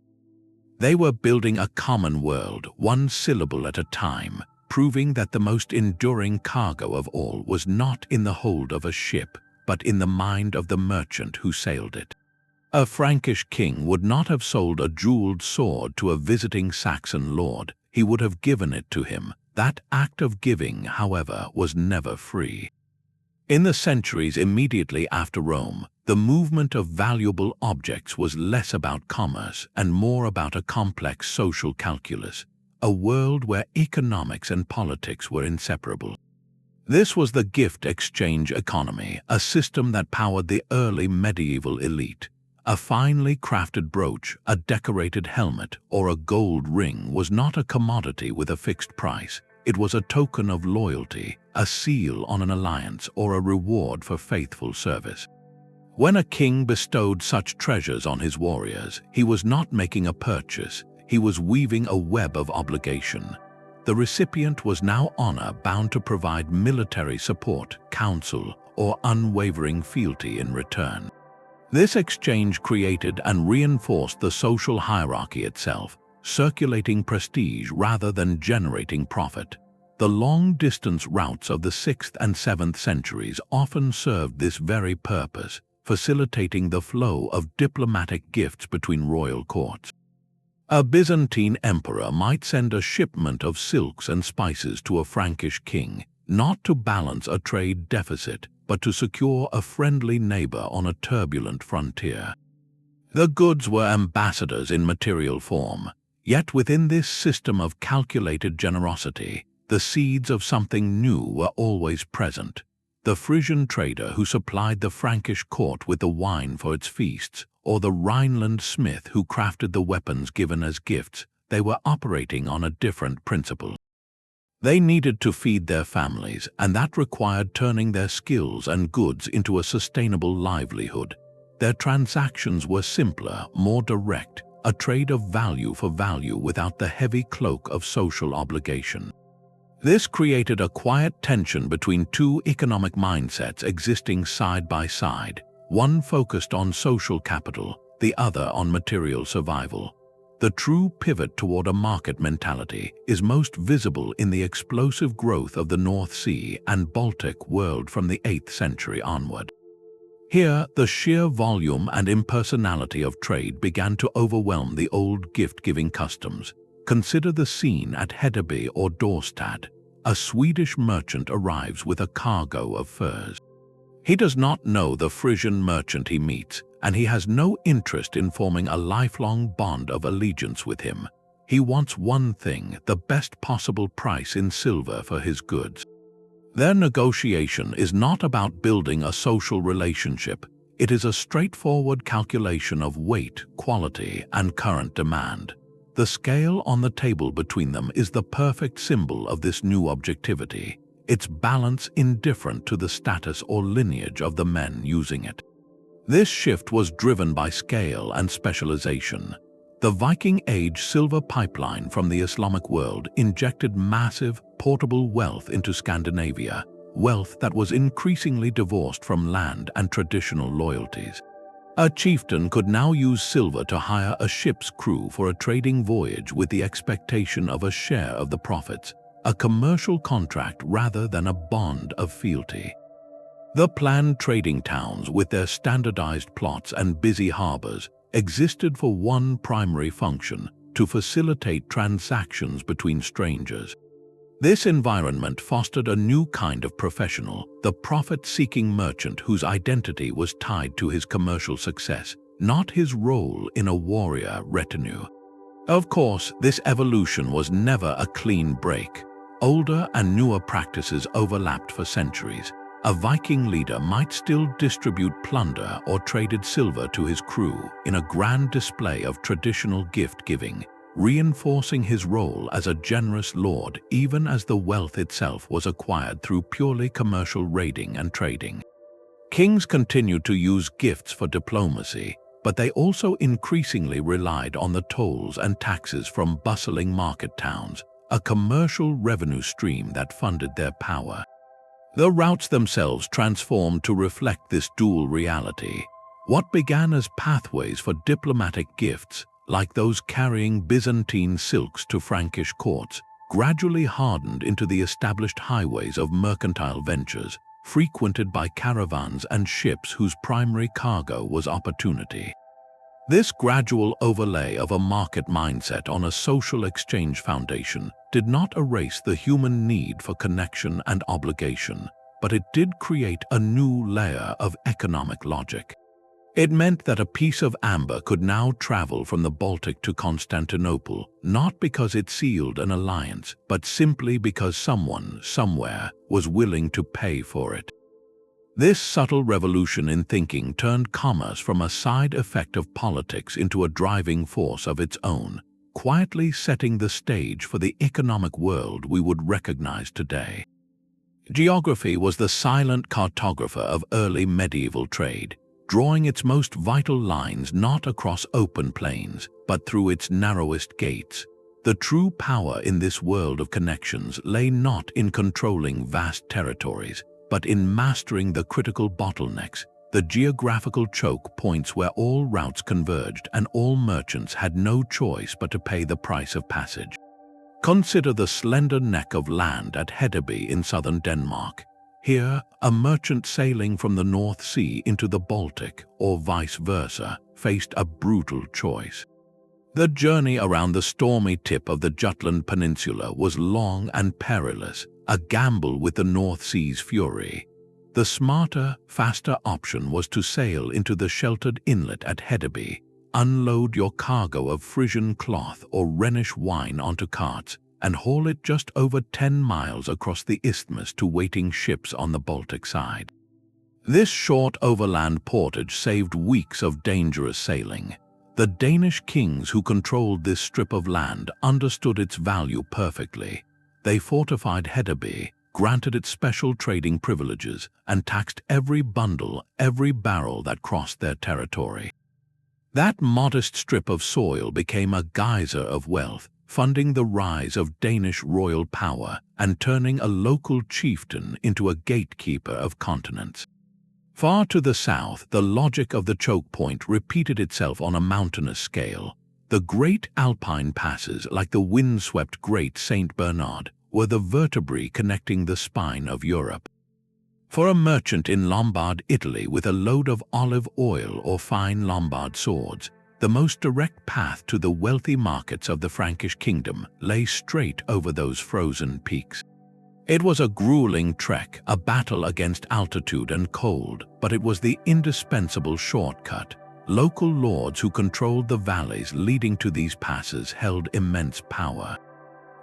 They were building a common world, one syllable at a time, proving that the most enduring cargo of all was not in the hold of a ship, but in the mind of the merchant who sailed it. A Frankish king would not have sold a jeweled sword to a visiting Saxon lord. He would have given it to him. That act of giving, however, was never free. In the centuries immediately after Rome, the movement of valuable objects was less about commerce and more about a complex social calculus, a world where economics and politics were inseparable. This was the gift exchange economy, a system that powered the early medieval elite. A finely crafted brooch, a decorated helmet, or a gold ring was not a commodity with a fixed price. It was a token of loyalty, a seal on an alliance, or a reward for faithful service. When a king bestowed such treasures on his warriors, he was not making a purchase, he was weaving a web of obligation. The recipient was now honor-bound to provide military support, counsel, or unwavering fealty in return. This exchange created and reinforced the social hierarchy itself, circulating prestige rather than generating profit. The long-distance routes of the 6th and 7th centuries often served this very purpose, facilitating the flow of diplomatic gifts between royal courts. A Byzantine emperor might send a shipment of silks and spices to a Frankish king, not to balance a trade deficit, but to secure a friendly neighbor on a turbulent frontier. The goods were ambassadors in material form, yet within this system of calculated generosity, the seeds of something new were always present. The Frisian trader who supplied the Frankish court with the wine for its feasts, or the Rhineland smith who crafted the weapons given as gifts, they were operating on a different principle. They needed to feed their families, and that required turning their skills and goods into a sustainable livelihood. Their transactions were simpler, more direct, a trade of value for value without the heavy cloak of social obligation. This created a quiet tension between two economic mindsets existing side by side, one focused on social capital, the other on material survival. The true pivot toward a market mentality is most visible in the explosive growth of the North Sea and Baltic world from the 8th century onward. Here, the sheer volume and impersonality of trade began to overwhelm the old gift-giving customs. Consider the scene at Hedeby or Dorstad. A Swedish merchant arrives with a cargo of furs. He does not know the Frisian merchant he meets, and he has no interest in forming a lifelong bond of allegiance with him. He wants one thing, the best possible price in silver for his goods. Their negotiation is not about building a social relationship. It is a straightforward calculation of weight, quality, and current demand. The scale on the table between them is the perfect symbol of this new objectivity, its balance indifferent to the status or lineage of the men using it. This shift was driven by scale and specialization. The Viking Age silver pipeline from the Islamic world injected massive, portable wealth into Scandinavia, wealth that was increasingly divorced from land and traditional loyalties. A chieftain could now use silver to hire a ship's crew for a trading voyage with the expectation of a share of the profits, a commercial contract rather than a bond of fealty. The planned trading towns, with their standardized plots and busy harbors, existed for one primary function: to facilitate transactions between strangers. This environment fostered a new kind of professional, the profit-seeking merchant whose identity was tied to his commercial success, not his role in a warrior retinue. Of course, this evolution was never a clean break. Older and newer practices overlapped for centuries. A Viking leader might still distribute plunder or traded silver to his crew in a grand display of traditional gift-giving, reinforcing his role as a generous lord even as the wealth itself was acquired through purely commercial raiding and trading. Kings continued to use gifts for diplomacy, but they also increasingly relied on the tolls and taxes from bustling market towns, a commercial revenue stream that funded their power. The routes themselves transformed to reflect this dual reality. What began as pathways for diplomatic gifts, like those carrying Byzantine silks to Frankish courts, gradually hardened into the established highways of mercantile ventures, frequented by caravans and ships whose primary cargo was opportunity. This gradual overlay of a market mindset on a social exchange foundation did not erase the human need for connection and obligation, but it did create a new layer of economic logic. It meant that a piece of amber could now travel from the Baltic to Constantinople, not because it sealed an alliance, but simply because someone, somewhere, was willing to pay for it. This subtle revolution in thinking turned commerce from a side effect of politics into a driving force of its own, quietly setting the stage for the economic world we would recognize today. Geography was the silent cartographer of early medieval trade, drawing its most vital lines not across open plains, but through its narrowest gates. The true power in this world of connections lay not in controlling vast territories, but in mastering the critical bottlenecks, the geographical choke points where all routes converged and all merchants had no choice but to pay the price of passage. Consider the slender neck of land at Hedeby in southern Denmark. Here, a merchant sailing from the North Sea into the Baltic, or vice versa, faced a brutal choice. The journey around the stormy tip of the Jutland Peninsula was long and perilous, a gamble with the North Sea's fury. The smarter, faster option was to sail into the sheltered inlet at Hedeby, unload your cargo of Frisian cloth or Rhenish wine onto carts, and haul it just over 10 miles across the isthmus to waiting ships on the Baltic side. This short overland portage saved weeks of dangerous sailing. The Danish kings who controlled this strip of land understood its value perfectly. They fortified Hedeby, granted it special trading privileges, and taxed every bundle, every barrel that crossed their territory. That modest strip of soil became a geyser of wealth, funding the rise of Danish royal power and turning a local chieftain into a gatekeeper of continents. Far to the south, the logic of the choke point repeated itself on a mountainous scale. The great alpine passes, like the wind-swept Great St. Bernard, were the vertebrae connecting the spine of Europe. For a merchant in Lombard Italy with a load of olive oil or fine Lombard swords, the most direct path to the wealthy markets of the Frankish kingdom lay straight over those frozen peaks. It was a grueling trek, a battle against altitude and cold, but it was the indispensable shortcut. Local lords who controlled the valleys leading to these passes held immense power.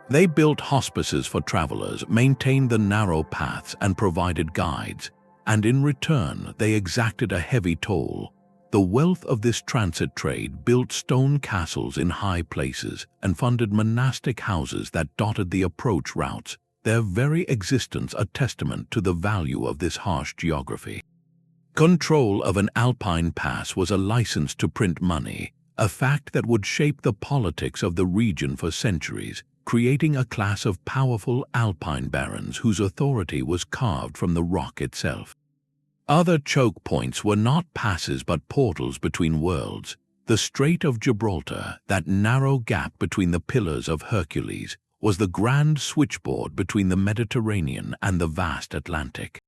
They built hospices for travelers, maintained the narrow paths, and provided guides, and in return they exacted a heavy toll. The wealth of this transit trade built stone castles in high places and funded monastic houses that dotted the approach routes, their very existence a testament to the value of this harsh geography. Control of an alpine pass was a license to print money, a fact that would shape the politics of the region for centuries, creating a class of powerful alpine barons whose authority was carved from the rock itself. Other choke points were not passes but portals between worlds. The Strait of Gibraltar, that narrow gap between the Pillars of Hercules, was the grand switchboard between the Mediterranean and the vast Atlantic.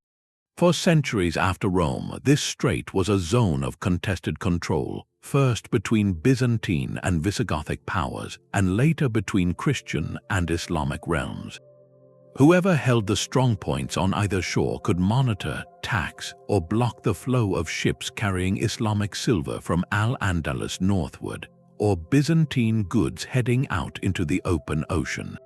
For centuries after Rome, this strait was a zone of contested control, first between Byzantine and Visigothic powers, and later between Christian and Islamic realms. Whoever held the strongpoints on either shore could monitor, tax, or block the flow of ships carrying Islamic silver from Al-Andalus northward, or Byzantine goods heading out into the open ocean.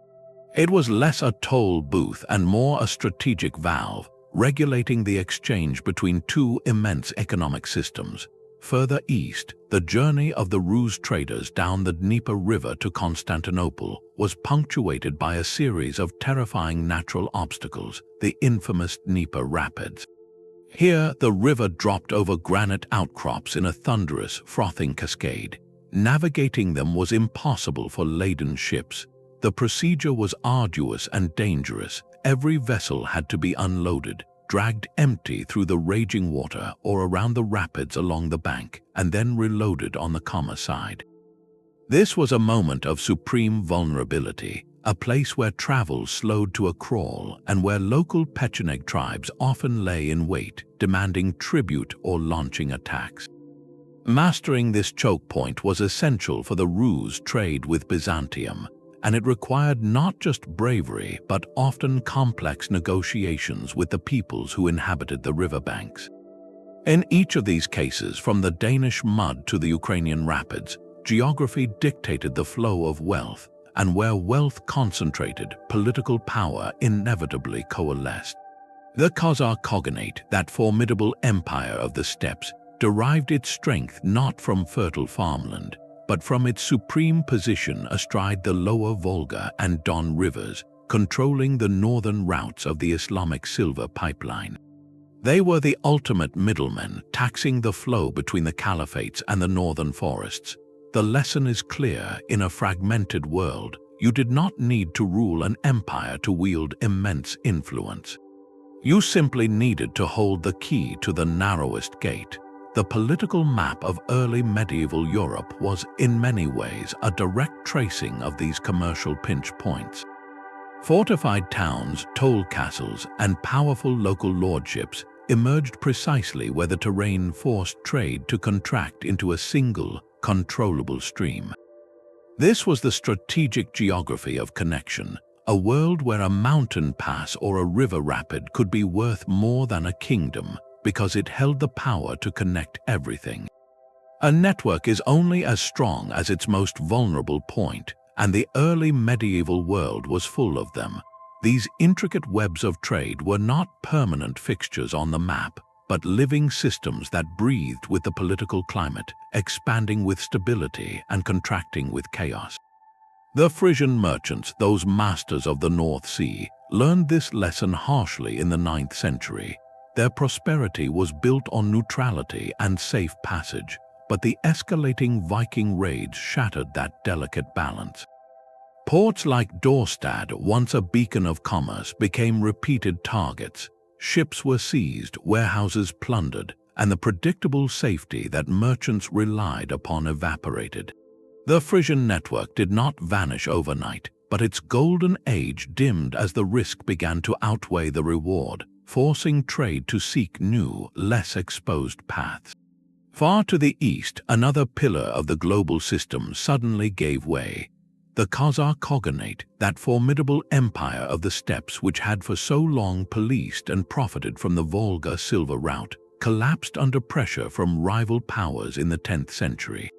It was less a toll booth and more a strategic valve, regulating the exchange between two immense economic systems. Further east, the journey of the ruse traders down the Dnieper River to Constantinople was punctuated by a series of terrifying natural obstacles, the infamous Dnieper Rapids. Here, the river dropped over granite outcrops in a thunderous, frothing cascade. Navigating them was impossible for laden ships. The procedure was arduous and dangerous. Every vessel had to be unloaded, dragged empty through the raging water or around the rapids along the bank, and then reloaded on the calmer side. This was a moment of supreme vulnerability, a place where travel slowed to a crawl and where local Pecheneg tribes often lay in wait, demanding tribute or launching attacks. Mastering this choke point was essential for the ruse trade with Byzantium, and it required not just bravery but often complex negotiations with the peoples who inhabited the riverbanks. In each of these cases, from the Danish mud to the Ukrainian rapids, geography dictated the flow of wealth, and where wealth concentrated, political power inevitably coalesced. The Khazar Khaganate, that formidable empire of the steppes, derived its strength not from fertile farmland, but from its supreme position astride the lower Volga and Don rivers, controlling the northern routes of the Islamic silver pipeline. They were the ultimate middlemen, taxing the flow between the caliphates and the northern forests. The lesson is clear: in a fragmented world, you did not need to rule an empire to wield immense influence. You simply needed to hold the key to the narrowest gate. The political map of early medieval Europe was, in many ways, a direct tracing of these commercial pinch points. Fortified towns, toll castles, and powerful local lordships emerged precisely where the terrain forced trade to contract into a single, controllable stream. This was the strategic geography of connection, a world where a mountain pass or a river rapid could be worth more than a kingdom, because it held the power to connect everything. A network is only as strong as its most vulnerable point, and the early medieval world was full of them. These intricate webs of trade were not permanent fixtures on the map, but living systems that breathed with the political climate, expanding with stability and contracting with chaos. The Frisian merchants, those masters of the North Sea, learned this lesson harshly in the 9th century. Their prosperity was built on neutrality and safe passage, but the escalating Viking raids shattered that delicate balance. Ports like Dorstad, once a beacon of commerce, became repeated targets. Ships were seized, warehouses plundered, and the predictable safety that merchants relied upon evaporated. The Frisian network did not vanish overnight, but its golden age dimmed as the risk began to outweigh the reward, forcing trade to seek new, less exposed paths. Far to the east, another pillar of the global system suddenly gave way. The Khazar Khaganate, that formidable empire of the steppes which had for so long policed and profited from the Volga silver route, collapsed under pressure from rival powers in the 10th century.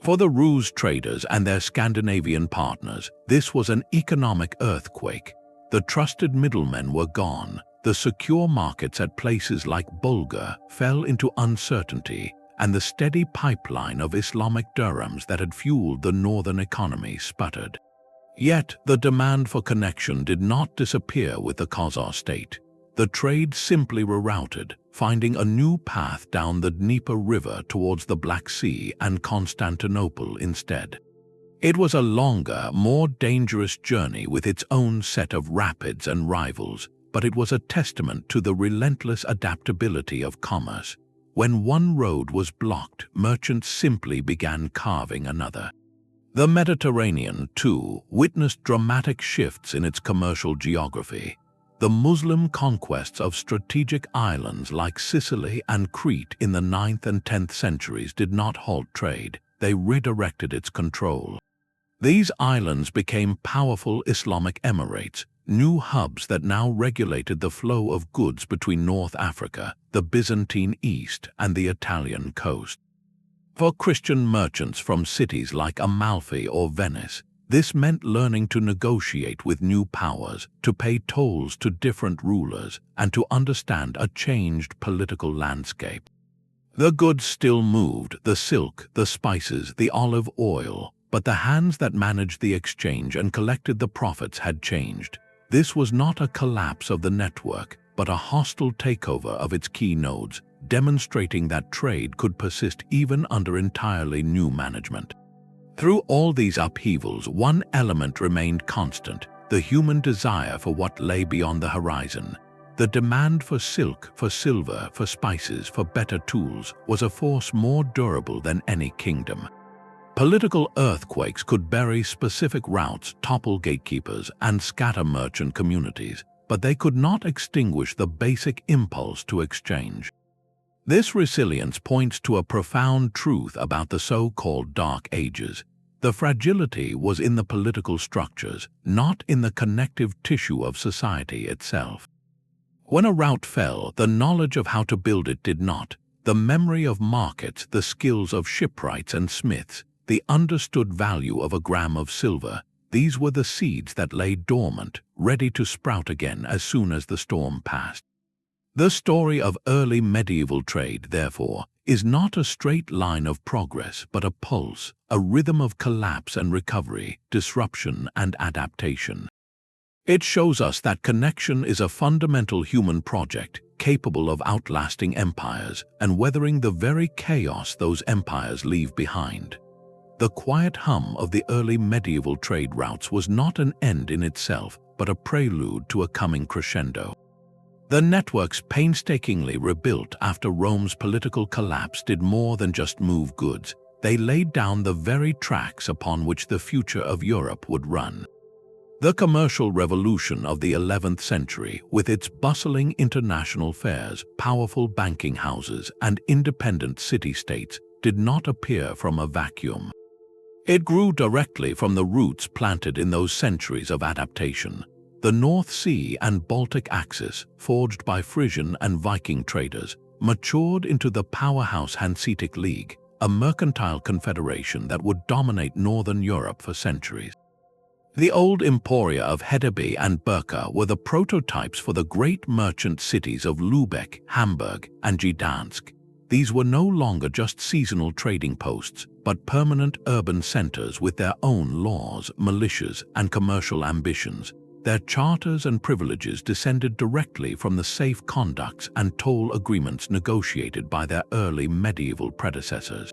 For the ruse traders and their Scandinavian partners, this was an economic earthquake. The trusted middlemen were gone. The secure markets at places like Bulgar fell into uncertainty, and the steady pipeline of Islamic dirhams that had fueled the northern economy sputtered. Yet the demand for connection did not disappear with the Khazar state. The trade simply rerouted, finding a new path down the Dnieper River towards the Black Sea and Constantinople instead. It was a longer, more dangerous journey with its own set of rapids and rivals, but it was a testament to the relentless adaptability of commerce. When one road was blocked, merchants simply began carving another. The Mediterranean, too, witnessed dramatic shifts in its commercial geography. The Muslim conquests of strategic islands like Sicily and Crete in the 9th and 10th centuries did not halt trade, they redirected its control. These islands became powerful Islamic emirates, new hubs that now regulated the flow of goods between North Africa, the Byzantine East, and the Italian coast. For Christian merchants from cities like Amalfi or Venice, this meant learning to negotiate with new powers, to pay tolls to different rulers, and to understand a changed political landscape. The goods still moved, the silk, the spices, the olive oil, but the hands that managed the exchange and collected the profits had changed. This was not a collapse of the network, but a hostile takeover of its key nodes, demonstrating that trade could persist even under entirely new management. Through all these upheavals, one element remained constant: the human desire for what lay beyond the horizon. The demand for silk, for silver, for spices, for better tools was a force more durable than any kingdom. Political earthquakes could bury specific routes, topple gatekeepers, and scatter merchant communities, but they could not extinguish the basic impulse to exchange. This resilience points to a profound truth about the so-called Dark Ages. The fragility was in the political structures, not in the connective tissue of society itself. When a route fell, the knowledge of how to build it did not. The memory of markets, the skills of shipwrights and smiths, the understood value of a gram of silver, these were the seeds that lay dormant, ready to sprout again as soon as the storm passed. The story of early medieval trade, therefore, is not a straight line of progress, but a pulse, a rhythm of collapse and recovery, disruption and adaptation. It shows us that connection is a fundamental human project, capable of outlasting empires and weathering the very chaos those empires leave behind. The quiet hum of the early medieval trade routes was not an end in itself, but a prelude to a coming crescendo. The networks painstakingly rebuilt after Rome's political collapse did more than just move goods. They laid down the very tracks upon which the future of Europe would run. The commercial revolution of the 11th century, with its bustling international fairs, powerful banking houses, and independent city-states, did not appear from a vacuum. It grew directly from the roots planted in those centuries of adaptation. The North Sea and Baltic axis, forged by Frisian and Viking traders, matured into the powerhouse Hanseatic League, a mercantile confederation that would dominate northern Europe for centuries. The old Emporia of Hedeby and Birka were the prototypes for the great merchant cities of Lübeck, Hamburg, and Gdansk. These were no longer just seasonal trading posts, but permanent urban centers with their own laws, militias, and commercial ambitions. Their charters and privileges descended directly from the safe conducts and toll agreements negotiated by their early medieval predecessors.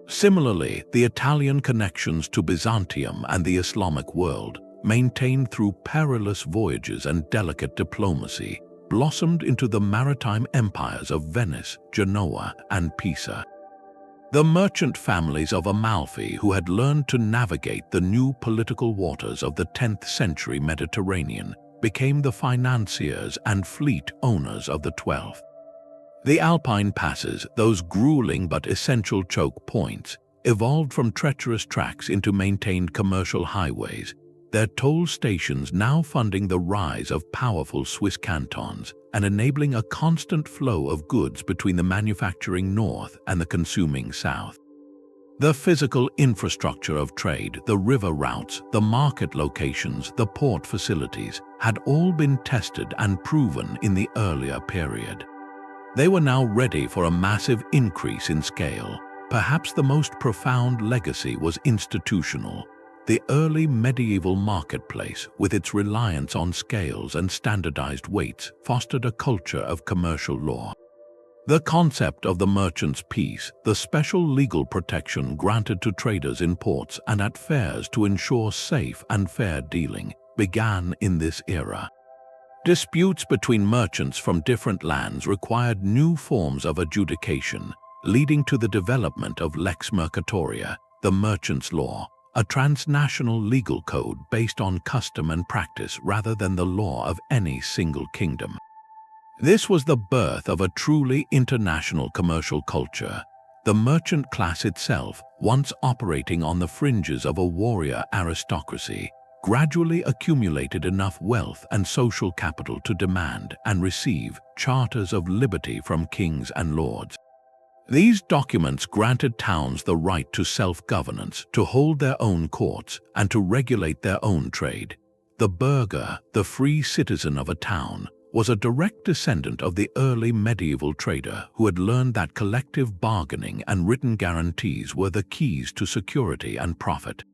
Similarly, the Italian connections to Byzantium and the Islamic world, maintained through perilous voyages and delicate diplomacy, blossomed into the maritime empires of Venice, Genoa, and Pisa. The merchant families of Amalfi, who had learned to navigate the new political waters of the 10th century Mediterranean, became the financiers and fleet owners of the 12th. The Alpine passes, those grueling but essential choke points, evolved from treacherous tracks into maintained commercial highways, their toll stations now funding the rise of powerful Swiss cantons and enabling a constant flow of goods between the manufacturing north and the consuming south. The physical infrastructure of trade, the river routes, the market locations, the port facilities, had all been tested and proven in the earlier period. They were now ready for a massive increase in scale. Perhaps the most profound legacy was institutional. The early medieval marketplace, with its reliance on scales and standardized weights, fostered a culture of commercial law. The concept of the merchant's peace, the special legal protection granted to traders in ports and at fairs to ensure safe and fair dealing, began in this era. Disputes between merchants from different lands required new forms of adjudication, leading to the development of Lex Mercatoria, the merchant's law, a transnational legal code based on custom and practice rather than the law of any single kingdom. This was the birth of a truly international commercial culture. The merchant class itself, once operating on the fringes of a warrior aristocracy, gradually accumulated enough wealth and social capital to demand and receive charters of liberty from kings and lords. These documents granted towns the right to self-governance, to hold their own courts, and to regulate their own trade. The burgher, the free citizen of a town, was a direct descendant of the early medieval trader who had learned that collective bargaining and written guarantees were the keys to security and profit.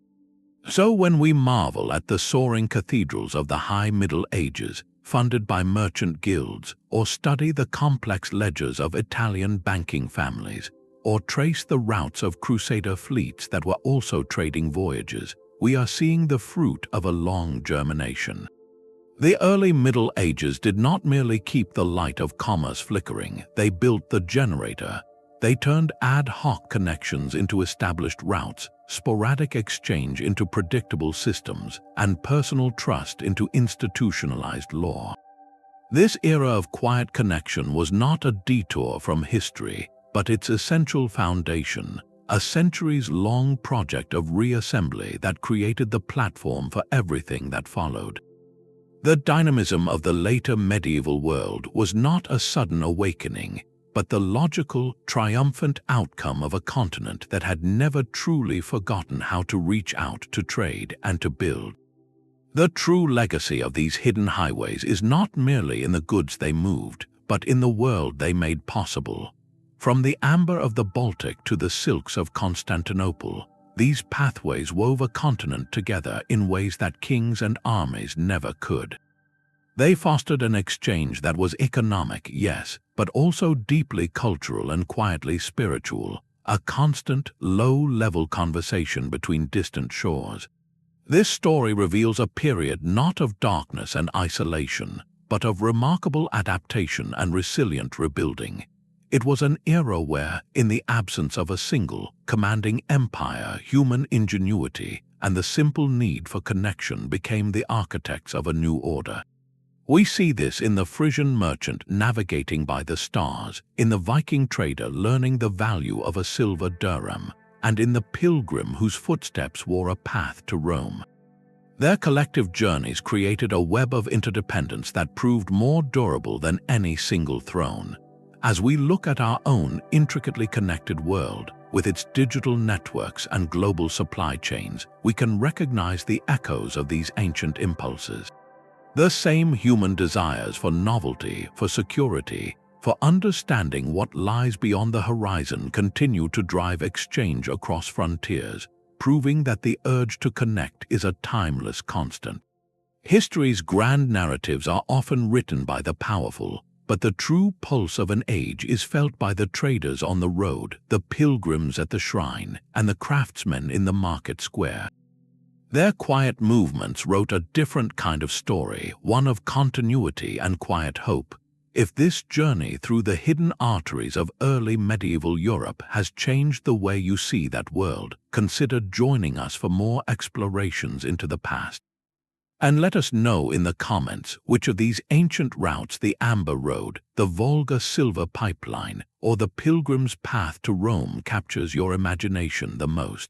So when we marvel at the soaring cathedrals of the High Middle Ages, funded by merchant guilds, or study the complex ledgers of Italian banking families, or trace the routes of crusader fleets that were also trading voyages, we are seeing the fruit of a long germination. The early Middle Ages did not merely keep the light of commerce flickering, they built the generator. They turned ad hoc connections into established routes, sporadic exchange into predictable systems, and personal trust into institutionalized law. This era of quiet connection was not a detour from history, but its essential foundation, a centuries-long project of reassembly that created the platform for everything that followed. The dynamism of the later medieval world was not a sudden awakening, but the logical, triumphant outcome of a continent that had never truly forgotten how to reach out to trade and to build. The true legacy of these hidden highways is not merely in the goods they moved, but in the world they made possible. From the amber of the Baltic to the silks of Constantinople, these pathways wove a continent together in ways that kings and armies never could. They fostered an exchange that was economic, yes, but also deeply cultural and quietly spiritual, a constant, low-level conversation between distant shores. This story reveals a period not of darkness and isolation, but of remarkable adaptation and resilient rebuilding. It was an era where, in the absence of a single, commanding empire, human ingenuity and the simple need for connection became the architects of a new order. We see this in the Frisian merchant navigating by the stars, in the Viking trader learning the value of a silver dirham, and in the pilgrim whose footsteps wore a path to Rome. Their collective journeys created a web of interdependence that proved more durable than any single throne. As we look at our own intricately connected world, with its digital networks and global supply chains, we can recognize the echoes of these ancient impulses. The same human desires for novelty, for security, for understanding what lies beyond the horizon continue to drive exchange across frontiers, proving that the urge to connect is a timeless constant. History's grand narratives are often written by the powerful, but the true pulse of an age is felt by the traders on the road, the pilgrims at the shrine, and the craftsmen in the market square. Their quiet movements wrote a different kind of story, one of continuity and quiet hope. If this journey through the hidden arteries of early medieval Europe has changed the way you see that world, consider joining us for more explorations into the past. And let us know in the comments which of these ancient routes, the Amber Road, the Volga Silver Pipeline, or the Pilgrim's Path to Rome, captures your imagination the most.